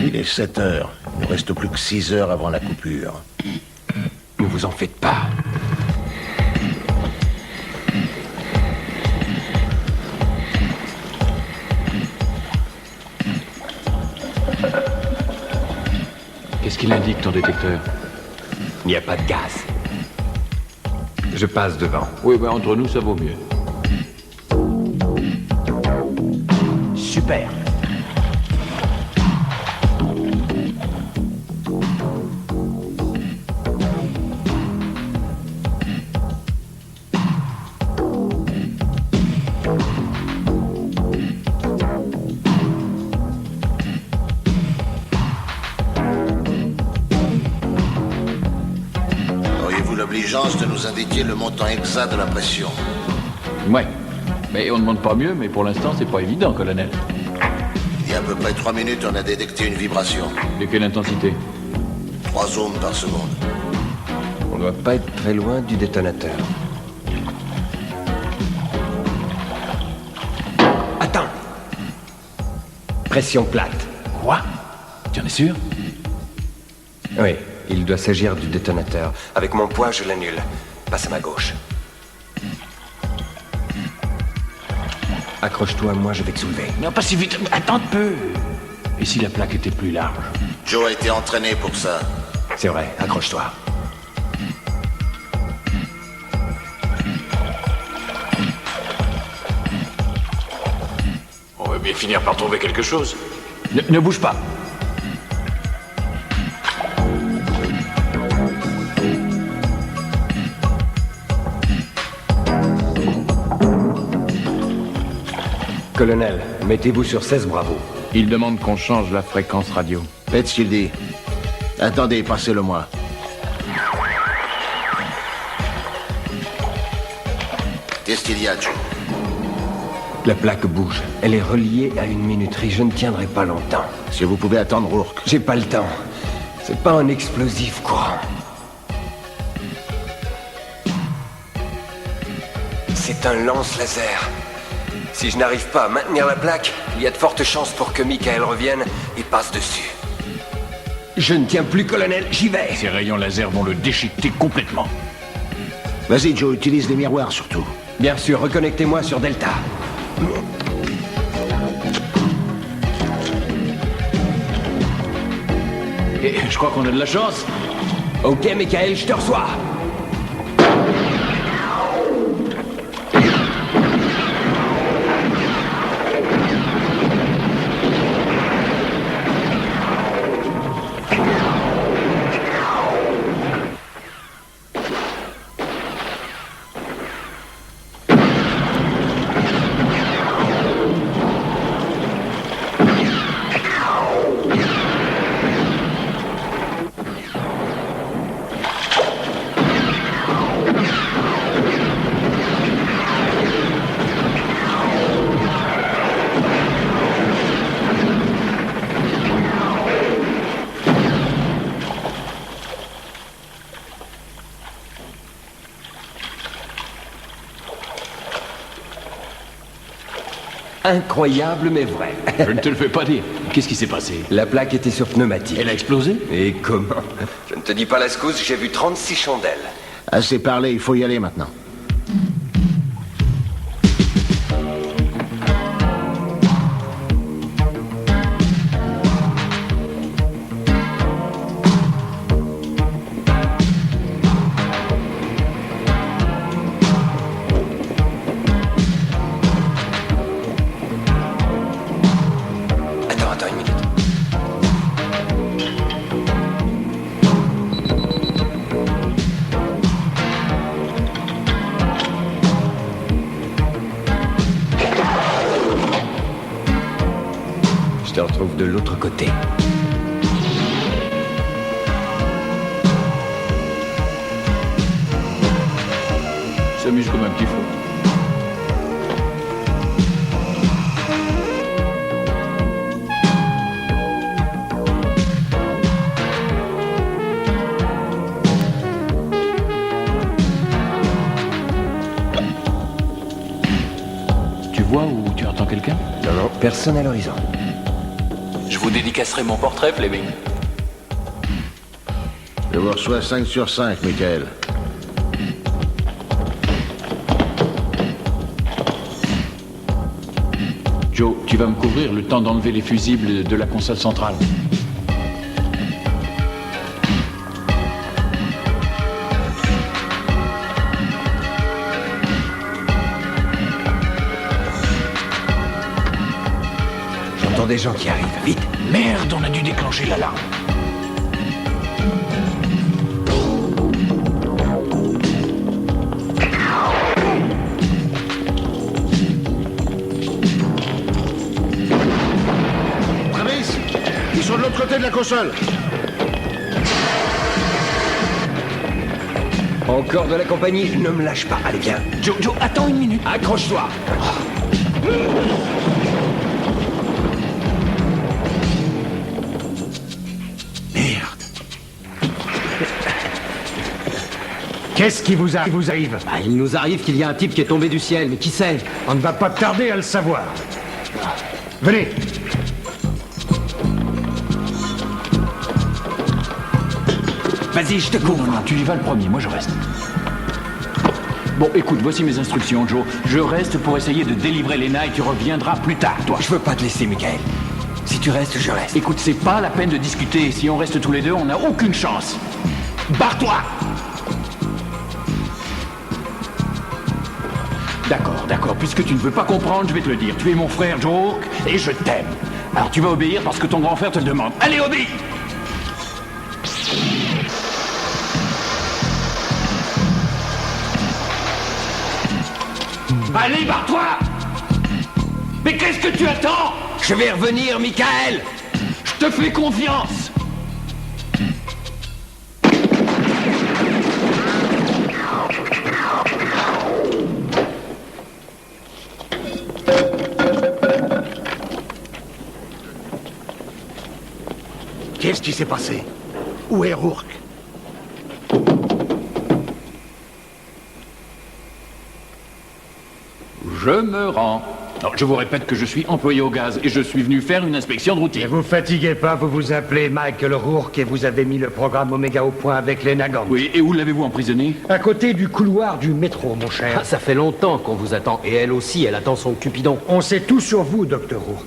Il est 7 heures. Il ne reste plus que 6 heures avant la coupure. Ne vous en faites pas. Qu'est-ce qu'il indique, ton détecteur? Il n'y a pas de gaz. Je passe devant. Oui, ben entre nous, ça vaut mieux. Super. Auriez-vous l'obligeance de nous indiquer le montant exact de la pression? Ouais. Mais on ne demande pas mieux, mais pour l'instant, c'est pas évident, colonel. Il y a à peu près 3 minutes, on a détecté une vibration. De quelle intensité? 3 ohms par seconde. On ne doit pas être très loin du détonateur. Attends. Pression plate. Quoi? Tu en es sûr? Oui, il doit s'agir du détonateur. Avec mon poids, je l'annule. Passe à ma gauche. Accroche-toi, moi je vais te soulever. Non, pas si vite. Attends un peu. Et si la plaque était plus large? Joe a été entraîné pour ça. C'est vrai, accroche-toi. On va bien finir par trouver quelque chose. Ne bouge pas. Colonel, mettez-vous sur 16 Bravo. Il demande qu'on change la fréquence radio. Faites ce qu'il dit. Attendez, passez-le-moi. Qu'est-ce qu'il y a, Joe? La plaque bouge. Elle est reliée à une minuterie. Je ne tiendrai pas longtemps. Si vous pouvez attendre, Rourke. J'ai pas le temps. C'est pas un explosif courant. C'est un lance-laser. Si je n'arrive pas à maintenir la plaque, il y a de fortes chances pour que Michael revienne et passe dessus. Je ne tiens plus, colonel, j'y vais. Ces rayons laser vont le déchiqueter complètement. Vas-y, Joe, utilise les miroirs surtout. Bien sûr, reconnectez-moi sur Delta. Et je crois qu'on a de la chance. Ok, Michael, je te reçois. Incroyable mais vrai. Je ne te le fais pas dire. Qu'est-ce qui s'est passé? La plaque était sur pneumatique. Elle a explosé? Et comment? Je ne te dis pas la secousse, j'ai vu 36 chandelles. Assez parlé, il faut y aller maintenant. Attends une minute. Je te retrouve de l'autre côté. S'amuse comme un petit fou. Tu vois ou tu entends quelqu'un? Non, personne à l'horizon. Je vous dédicacerai mon portrait, Fleming. Je vous reçois 5 sur 5, Michael. Joe, tu vas me couvrir le temps d'enlever les fusibles de la console centrale. J'entends des gens qui arrivent. Vite. Merde, on a dû déclencher l'alarme. Travis, ils sont de l'autre côté de la console. Encore de la compagnie, ne me lâche pas. Allez, viens. Joe, attends une minute. Accroche-toi. Merde. Qu'est-ce qui vous arrive? Bah, il nous arrive qu'il y a un type qui est tombé du ciel, mais qui sait? On ne va pas tarder à le savoir. Venez. Vas-y, je te couvre. Non, tu y vas le premier, moi je reste. Bon, écoute, voici mes instructions, Joe. Je reste pour essayer de délivrer Lena et tu reviendras plus tard, toi. Je veux pas te laisser, Michael. Si tu restes, je reste. Écoute, c'est pas la peine de discuter. Si on reste tous les deux, on n'a aucune chance. Barre-toi! D'accord. Puisque tu ne veux pas comprendre, je vais te le dire. Tu es mon frère, Joe, et je t'aime. Alors tu vas obéir parce que ton grand frère te le demande. Allez, obéis! Allez, barre-toi! Mais qu'est-ce que tu attends? Je vais revenir, Michael! Je te fais confiance! Qu'est-ce qui s'est passé? Où est Rourke? Je me rends. Non, je vous répète que je suis employé au gaz et je suis venu faire une inspection de routine. Ne vous fatiguez pas, vous vous appelez Michael Rourke et vous avez mis le programme Oméga au point avec les Nagant. Oui, et où l'avez-vous emprisonné? À côté du couloir du métro, mon cher. Ah, ça fait longtemps qu'on vous attend. Et elle aussi, elle attend son Cupidon. On sait tout sur vous, docteur Rourke.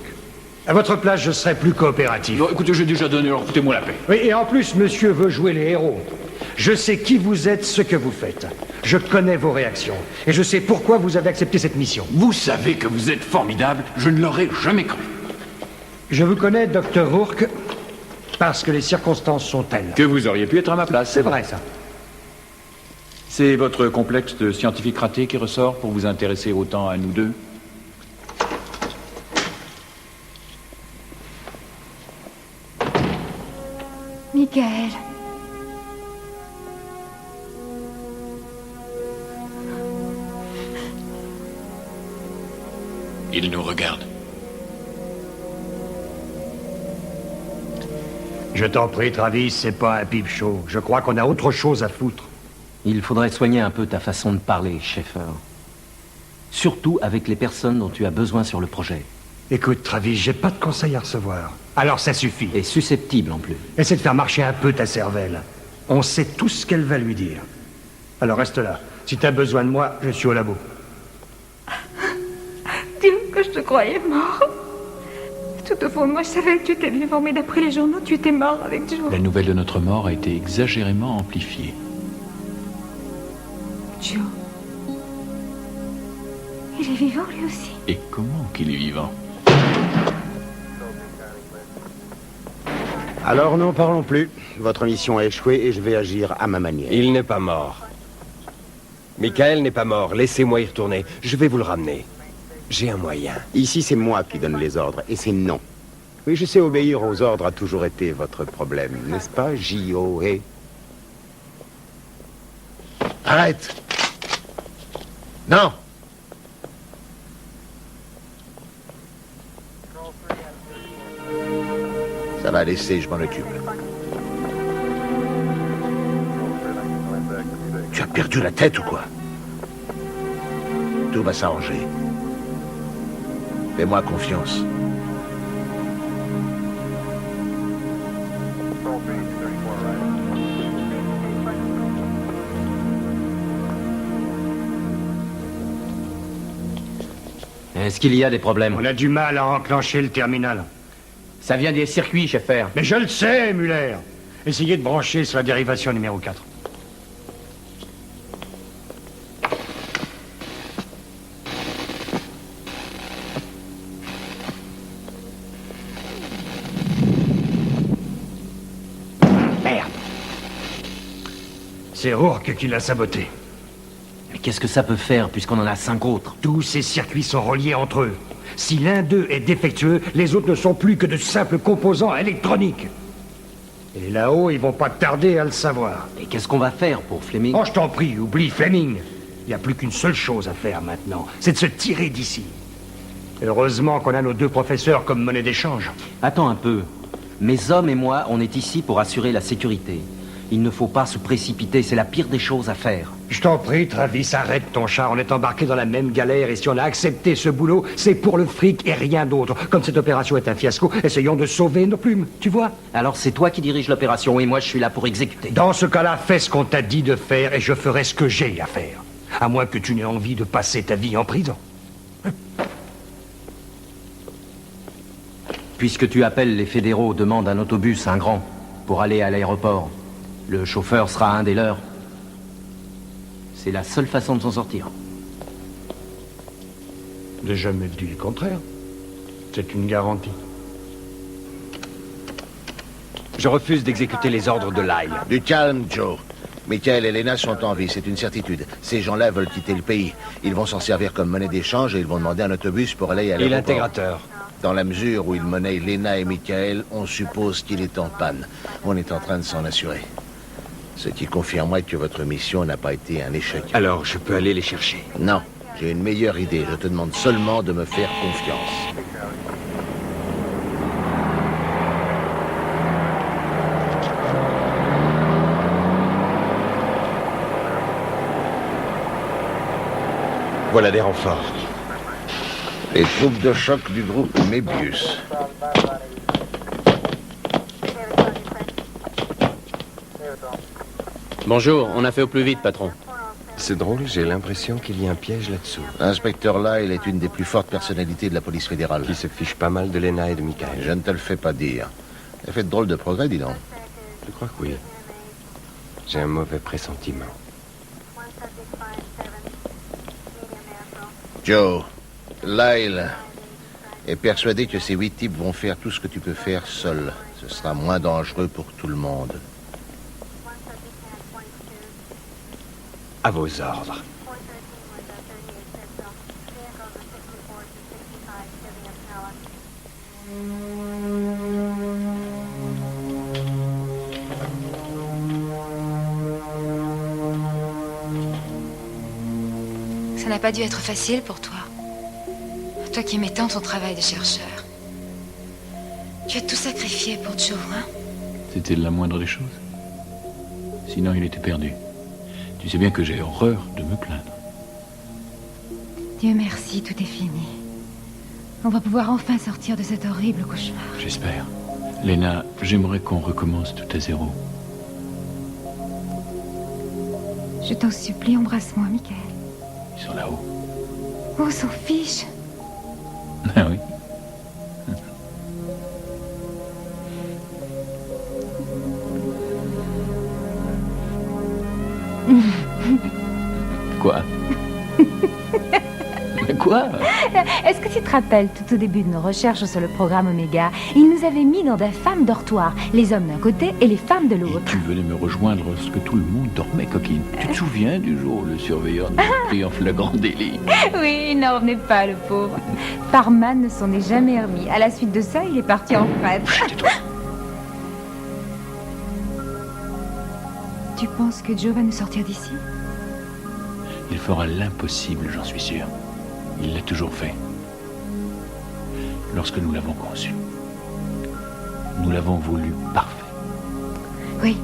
À votre place, je serai plus coopératif. Non, écoutez, j'ai déjà donné, alors foutez-moi la paix. Oui, et en plus, monsieur veut jouer les héros. Je sais qui vous êtes, ce que vous faites. Je connais vos réactions. Et je sais pourquoi vous avez accepté cette mission. Vous savez que vous êtes formidable. Je ne l'aurais jamais cru. Je vous connais, docteur Rourke, parce que les circonstances sont telles. Que vous auriez pu être à ma place. C'est vrai, ça. C'est votre complexe de scientifique raté qui ressort pour vous intéresser autant à nous deux? Michael. Il nous regarde. Je t'en prie, Travis, c'est pas un pipe show. Je crois qu'on a autre chose à foutre. Il faudrait soigner un peu ta façon de parler, Schaeffer. Surtout avec les personnes dont tu as besoin sur le projet. Écoute, Travis, j'ai pas de conseils à recevoir. Alors ça suffit. Et susceptible en plus. Essaie de faire marcher un peu ta cervelle. On sait tout ce qu'elle va lui dire. Alors reste là. Si t'as besoin de moi, je suis au labo. Dieu, que je te croyais mort. Tout au fond de moi, je savais que tu étais vivant, mais d'après les journaux, tu étais mort avec Joe. La nouvelle de notre mort a été exagérément amplifiée. Joe. Il est vivant, lui aussi. Et comment qu'il est vivant? Alors n'en parlons plus. Votre mission a échoué et je vais agir à ma manière. Il n'est pas mort. Michael n'est pas mort. Laissez-moi y retourner. Je vais vous le ramener. J'ai un moyen. Ici, c'est moi qui donne les ordres, et c'est non. Oui, je sais, obéir aux ordres a toujours été votre problème, n'est-ce pas, J.O.E. Arrête! Non! Ça va laisser, je m'en occupe. Tu as perdu la tête ou quoi? Tout va s'arranger. Fais-moi confiance. Est-ce qu'il y a des problèmes? On a du mal à enclencher le terminal. Ça vient des circuits, Schaeffer. Mais je le sais, Muller. Essayez de brancher sur la dérivation numéro 4. Merde. C'est Rourke qui l'a saboté. Mais qu'est-ce que ça peut faire, puisqu'on en a 5 autres? Tous ces circuits sont reliés entre eux. Si l'un d'eux est défectueux, les autres ne sont plus que de simples composants électroniques. Et là-haut, ils vont pas tarder à le savoir. Et qu'est-ce qu'on va faire pour Fleming? Oh, je t'en prie, oublie Fleming. Il n'y a plus qu'une seule chose à faire maintenant, c'est de se tirer d'ici. Heureusement qu'on a nos 2 professeurs comme monnaie d'échange. Attends un peu. Mes hommes et moi, on est ici pour assurer la sécurité. Il ne faut pas se précipiter, c'est la pire des choses à faire. Je t'en prie, Travis, arrête ton chat. On est embarqués dans la même galère et si on a accepté ce boulot, c'est pour le fric et rien d'autre. Comme cette opération est un fiasco, essayons de sauver nos plumes, tu vois? Alors c'est toi qui dirige l'opération et moi je suis là pour exécuter. Dans ce cas-là, fais ce qu'on t'a dit de faire et je ferai ce que j'ai à faire. À moins que tu n'aies envie de passer ta vie en prison. Puisque tu appelles les fédéraux, demande un autobus, un grand, pour aller à l'aéroport. Le chauffeur sera un des leurs. C'est la seule façon de s'en sortir. J'ai jamais dit le contraire. C'est une garantie. Je refuse d'exécuter les ordres de l'AI. Du calme, Joe. Michael et Lena sont en vie, c'est une certitude. Ces gens-là veulent quitter le pays. Ils vont s'en servir comme monnaie d'échange et ils vont demander un autobus pour aller à l'aéroport. Et l'intégrateur? Dans la mesure où ils monnaient Lena et Michael, on suppose qu'il est en panne. On est en train de s'en assurer. Ce qui confirmerait que votre mission n'a pas été un échec. Alors, je peux aller les chercher? Non, j'ai une meilleure idée. Je te demande seulement de me faire confiance. Voilà des renforts. Les troupes de choc du groupe Mébius. Bonjour, on a fait au plus vite, patron. C'est drôle, j'ai l'impression qu'il y a un piège là-dessous. L'inspecteur Lyle est une des plus fortes personnalités de la police fédérale. Qui se fiche pas mal de Lena et de Michael. Je ne te le fais pas dire. Elle a fait de drôles de progrès, dis donc. Je crois que oui. J'ai un mauvais pressentiment. Joe, Lyle est persuadé que ces 8 types vont faire tout ce que tu peux faire seul. Ce sera moins dangereux pour tout le monde. À vos ordres. Ça n'a pas dû être facile pour toi. Toi qui aimais tant ton travail de chercheur. Tu as tout sacrifié pour Joe, hein? C'était la moindre des choses. Sinon, il était perdu. Tu sais bien que j'ai horreur de me plaindre. Dieu merci, tout est fini. On va pouvoir enfin sortir de cet horrible cauchemar. J'espère. Lena, j'aimerais qu'on recommence tout à zéro. Je t'en supplie, embrasse-moi, Michael. Ils sont là-haut. Oh, s'en fiche. Ah oui. Quoi? Mais quoi? Est-ce que tu te rappelles, tout au début de nos recherches sur le programme Oméga, ils nous avaient mis dans d'infâmes dortoirs, les hommes d'un côté et les femmes de l'autre. Tu venais me rejoindre lorsque tout le monde dormait, coquine. Tu te souviens du jour où le surveillant nous a pris en flagrant délit? Oui, il n'en revenait pas, le pauvre. Parman ne s'en est jamais remis. À la suite de ça, il est parti en frette. Tu penses que Joe va nous sortir d'ici? Il fera l'impossible, j'en suis sûr. Il l'a toujours fait. Lorsque nous l'avons conçu. Nous l'avons voulu parfait. Oui.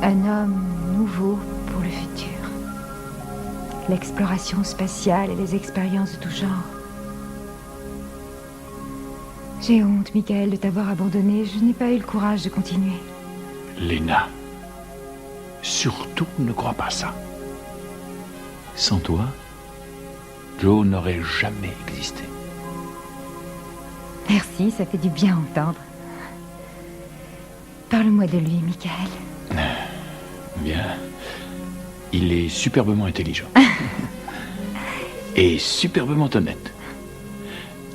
Un homme nouveau pour le futur. L'exploration spatiale et les expériences de tout genre. J'ai honte, Michael, de t'avoir abandonné. Je n'ai pas eu le courage de continuer. Lena, surtout ne crois pas ça. Sans toi, Joe n'aurait jamais existé. Merci, ça fait du bien entendre. Parle-moi de lui, Michael. Bien. Il est superbement intelligent. Et superbement honnête.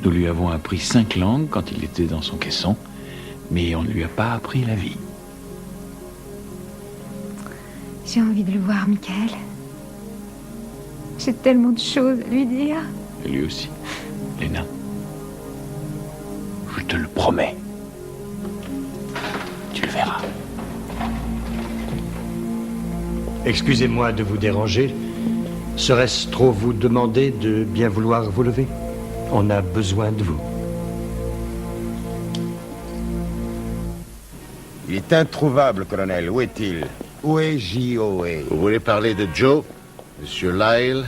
Nous lui avons appris 5 langues quand il était dans son caisson, mais on ne lui a pas appris la vie. J'ai envie de le voir, Michael. J'ai tellement de choses à lui dire. Et lui aussi, Lena. Je te le promets. Tu le verras. Excusez-moi de vous déranger. Serait-ce trop vous demander de bien vouloir vous lever? On a besoin de vous. Il est introuvable, colonel. Où est-il? Où est J.O.A.? Vous voulez parler de Joe? Monsieur Lyle?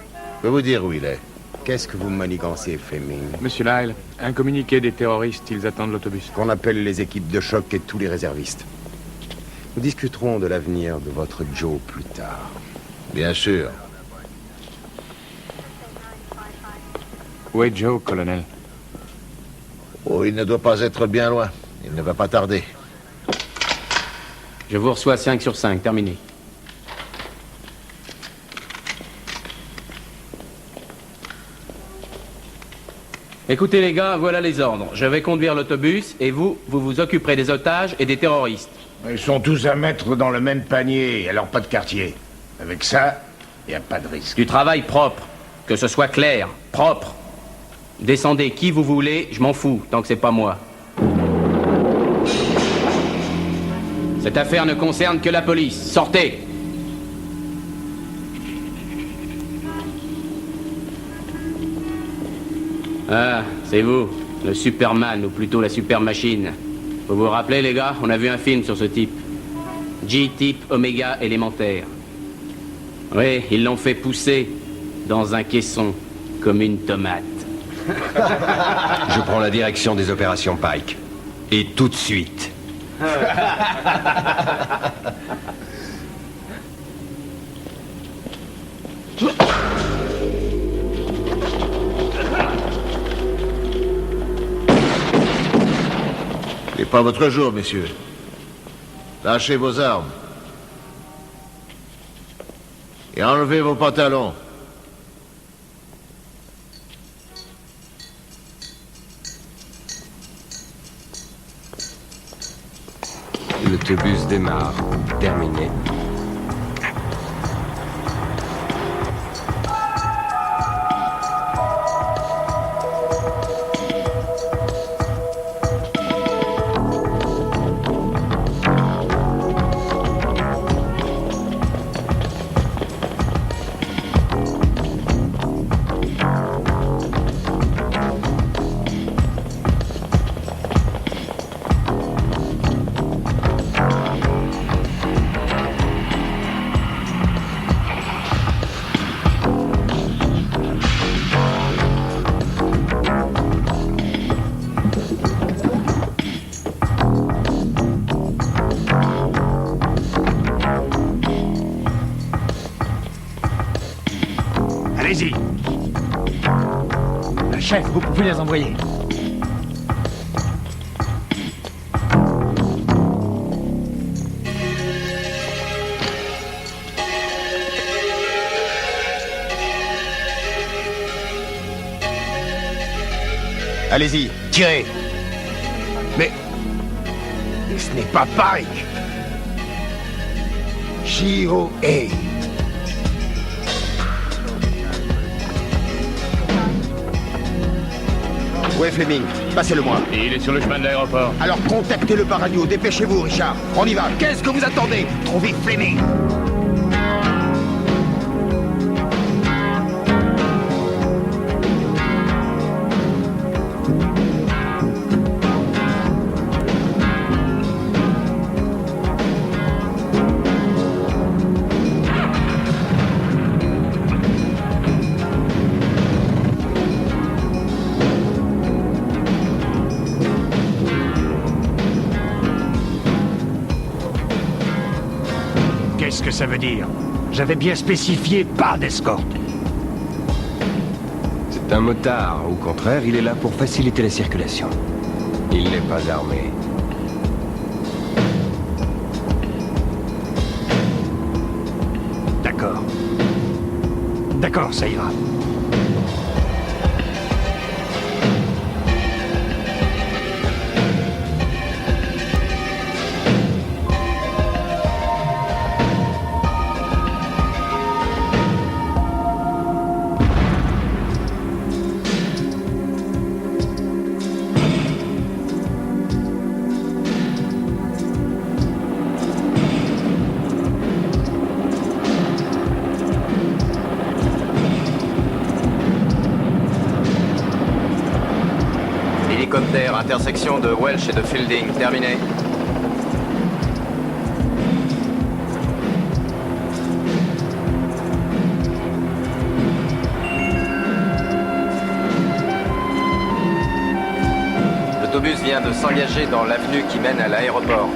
Je peux vous dire où il est. Qu'est-ce que vous manigancez, Fleming? Monsieur Lyle, un communiqué des terroristes, ils attendent l'autobus. Qu'on appelle les équipes de choc et tous les réservistes. Nous discuterons de l'avenir de votre Joe plus tard. Bien sûr. Où est Joe, colonel? Oh, il ne doit pas être bien loin. Il ne va pas tarder. Je vous reçois 5 sur 5, terminé. Écoutez les gars, voilà les ordres. Je vais conduire l'autobus et vous vous occuperez des otages et des terroristes. Ils sont tous à mettre dans le même panier, alors pas de quartier. Avec ça, il n'y a pas de risque. Du travail propre. Que ce soit clair, propre. Descendez qui vous voulez, je m'en fous, tant que c'est pas moi. Cette affaire ne concerne que la police. Sortez! Ah, c'est vous, le Superman, ou plutôt la Supermachine. Vous vous rappelez, les gars, on a vu un film sur ce type. G-type Oméga élémentaire. Oui, ils l'ont fait pousser dans un caisson, comme une tomate. Je prends la direction des opérations Pike. Et tout de suite. C'est pas votre jour, messieurs. Lâchez vos armes. Et enlevez vos pantalons. L'autobus démarre. Terminé. Allez-y. Chef, vous pouvez les envoyer. Allez-y, tirez. Mais ce n'est pas Pike. Shiro-e. Où est Fleming? Passez-le-moi. Il est sur le chemin de l'aéroport. Alors contactez-le par radio. Dépêchez-vous, Richard. On y va. Qu'est-ce que vous attendez? Trouvez Fleming. Qu'est-ce que ça veut dire? J'avais bien spécifié pas d'escorte. C'est un motard. Au contraire, il est là pour faciliter la circulation. Il n'est pas armé. D'accord. D'accord, ça ira. Hélicoptère, intersection de Welsh et de Fielding, terminé. L'autobus vient de s'engager dans l'avenue qui mène à l'aéroport.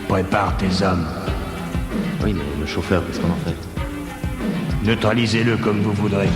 Prépare tes hommes. Oui, mais le chauffeur, qu'est-ce qu'on en fait? Neutralisez-le comme vous voudrez.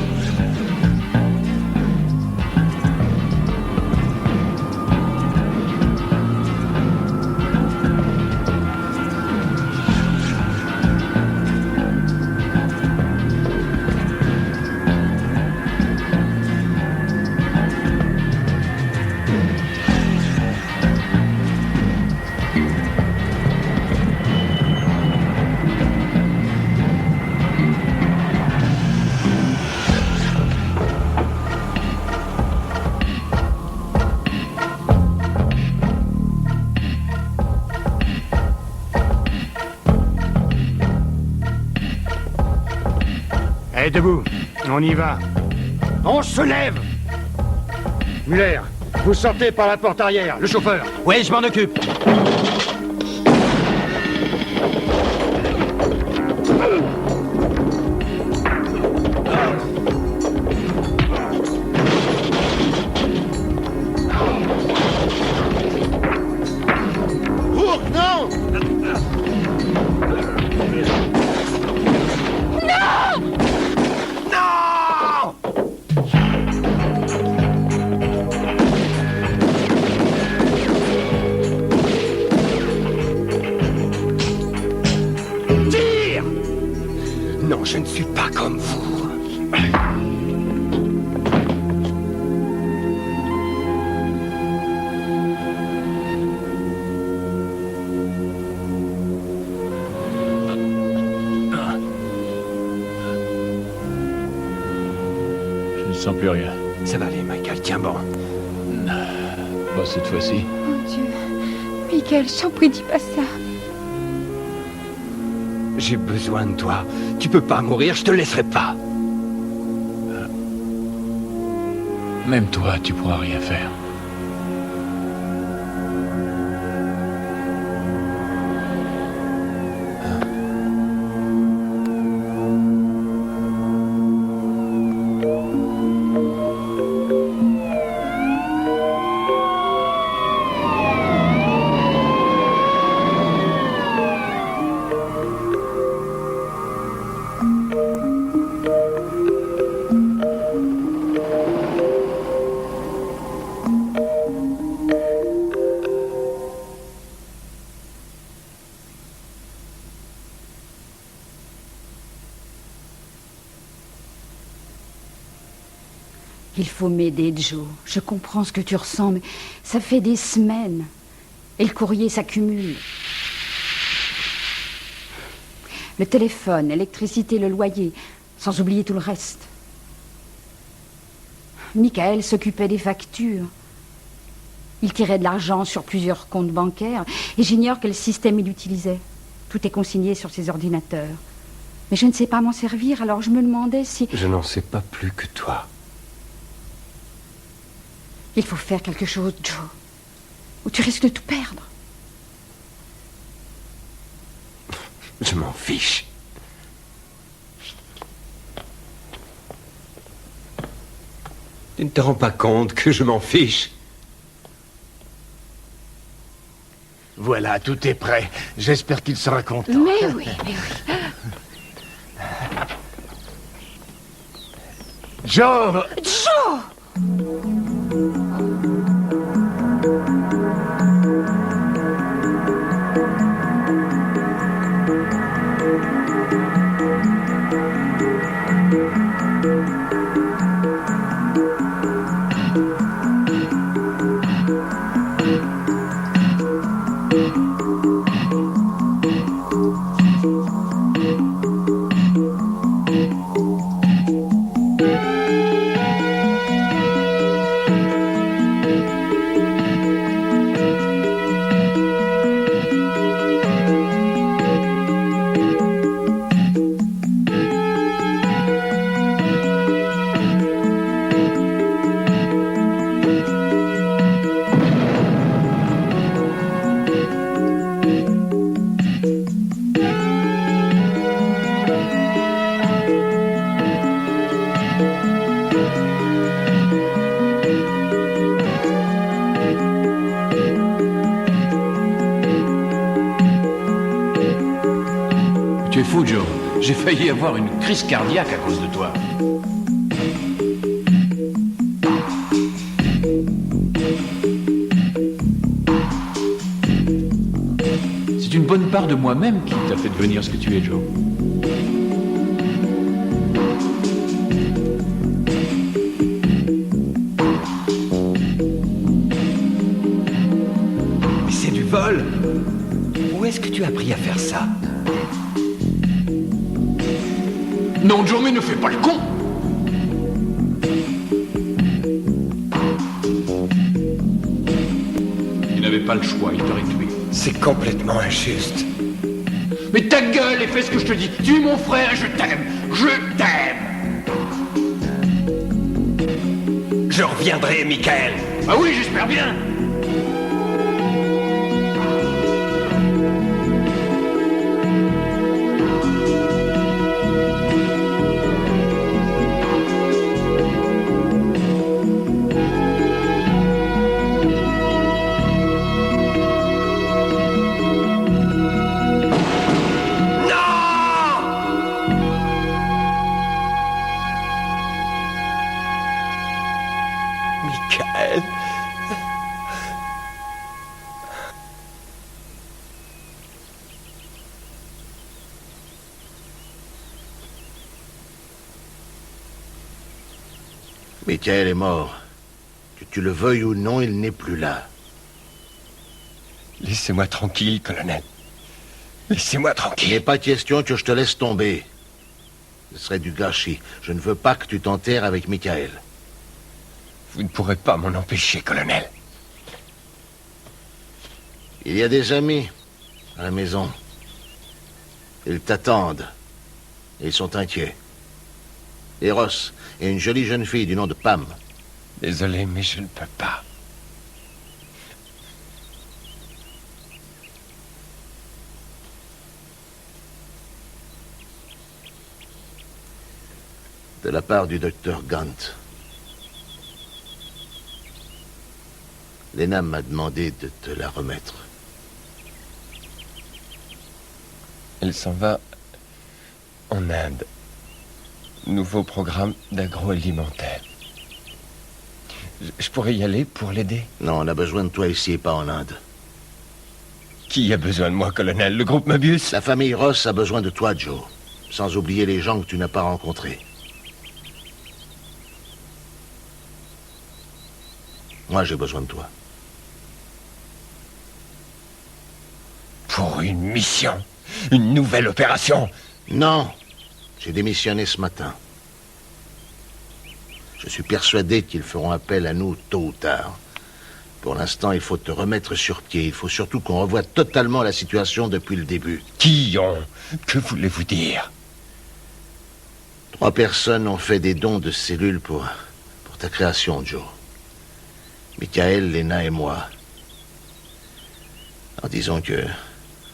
Allez, debout. On y va. On se lève. Muller, vous sortez par la porte arrière. Le chauffeur. Oui, je m'en occupe. Non! Tire! Non, je ne suis pas comme vous. Je ne sens plus rien. Ça va aller, Michael, tiens bon. Pas cette fois-ci. Mon Dieu. Michael, je t'en prie, dis pas ça. J'ai besoin de toi. Tu peux pas mourir, je te laisserai pas. Même toi, tu pourras rien faire. Il faut m'aider, Joe. Je comprends ce que tu ressens, mais ça fait des semaines. Et le courrier s'accumule. Le téléphone, l'électricité, le loyer, sans oublier tout le reste. Michael s'occupait des factures. Il tirait de l'argent sur plusieurs comptes bancaires et j'ignore quel système il utilisait. Tout est consigné sur ses ordinateurs. Mais je ne sais pas m'en servir, alors je me demandais si... Je n'en sais pas plus que toi. Il faut faire quelque chose, Joe, ou tu risques de tout perdre. Je m'en fiche. Tu ne te rends pas compte que je m'en fiche? Voilà, tout est prêt. J'espère qu'il sera content. Mais oui, mais oui. Joe! Joe! Tu es fou, Joe. J'ai failli avoir une crise cardiaque à cause de toi. C'est une bonne part de moi-même qui t'a fait devenir ce que tu es, Joe. Mais c'est du vol. Où est-ce que tu as appris à faire ça? Non, Joe, mais ne fais pas le con! Tu n'avais pas le choix, il t'aurait tué. C'est complètement injuste. Mais ta gueule et fais ce que je te dis. Tu es mon frère et je t'aime. Je t'aime. Je reviendrai, Michael. Ah oui, j'espère bien. Michael. Michael est mort. Que tu le veuilles ou non, il n'est plus là. Laissez-moi tranquille, colonel. Laissez-moi tranquille. Il n'est pas question que je te laisse tomber. Ce serait du gâchis. Je ne veux pas que tu t'enterres avec Michael. Vous ne pourrez pas m'en empêcher, colonel. Il y a des amis à la maison. Ils t'attendent. Et ils sont inquiets. Eros et une jolie jeune fille du nom de Pam. Désolé, mais je ne peux pas. De la part du docteur Gant. Lena m'a demandé de te la remettre. Elle s'en va en Inde. Nouveau programme d'agroalimentaire. Je pourrais y aller pour l'aider? Non, on a besoin de toi ici et pas en Inde. Qui a besoin de moi, colonel? Le groupe Möbius? La famille Ross a besoin de toi, Joe. Sans oublier les gens que tu n'as pas rencontrés. Moi, j'ai besoin de toi. Pour une mission? Une nouvelle opération? Non. J'ai démissionné ce matin. Je suis persuadé qu'ils feront appel à nous tôt ou tard. Pour l'instant, il faut te remettre sur pied. Il faut surtout qu'on revoie totalement la situation depuis le début. Qui ont? Que voulez-vous dire? 3 personnes ont fait des dons de cellules pour ta création, Joe. Michael, Lena et moi. Alors disons que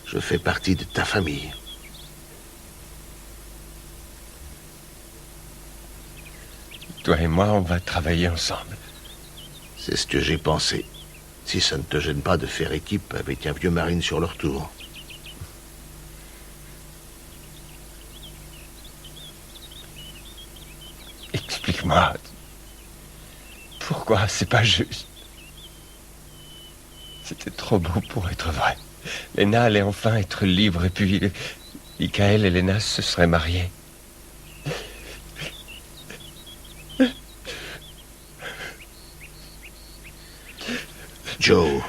je fais partie de ta famille. Toi et moi, on va travailler ensemble. C'est ce que j'ai pensé. Si ça ne te gêne pas de faire équipe avec un vieux marine sur leur tour. Explique-moi. Pourquoi c'est pas juste? C'était trop beau pour être vrai. Lena allait enfin être libre et puis Michael et Lena se seraient mariés. Joe.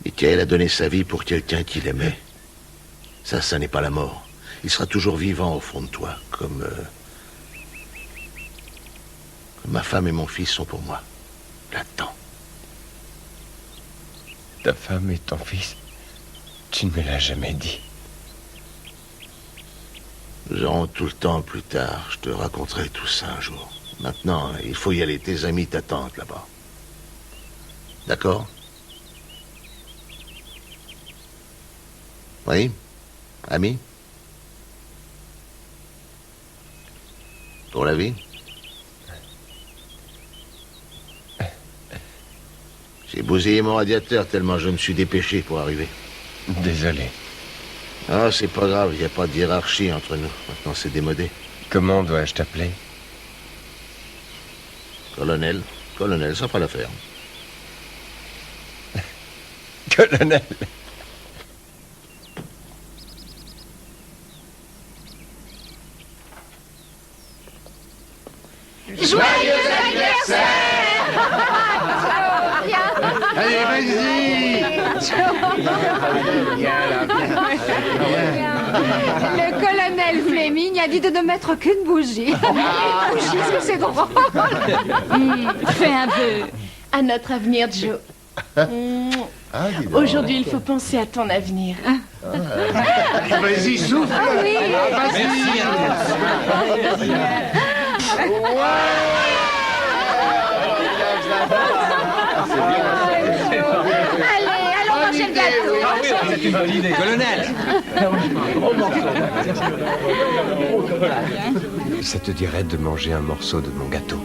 Michael a donné sa vie pour quelqu'un qu'il aimait. Ça n'est pas la mort. Il sera toujours vivant au fond de toi, comme ma femme et mon fils sont pour moi. Là-dedans. Ta femme et ton fils, tu ne me l'as jamais dit. Nous aurons tout le temps plus tard. Je te raconterai tout ça un jour. Maintenant, il faut y aller. Tes amis t'attendent là-bas. D'accord? Oui? Ami? Pour la vie? J'ai bousillé mon radiateur tellement je me suis dépêché pour arriver. Désolé. Ah, c'est pas grave, il n'y a pas de hiérarchie entre nous. Maintenant, c'est démodé. Comment dois-je t'appeler? Colonel. Colonel, ça fera l'affaire. Colonel. Joyeux anniversaire! Allez, vas-y! Le colonel Fleming a dit de ne mettre qu'une bougie. Une bougie, est-ce que c'est drôle? Fais un vœu à notre avenir, Joe. Aujourd'hui, il faut penser à ton avenir. Vas-y, souffle! Ah oui. Vas-y! Allez, allons manger le gâteau. C'est une bonne idée. Colonel! Ça te dirait de manger un morceau de mon gâteau?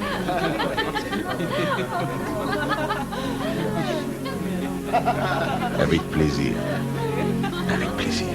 Avec plaisir. Avec plaisir.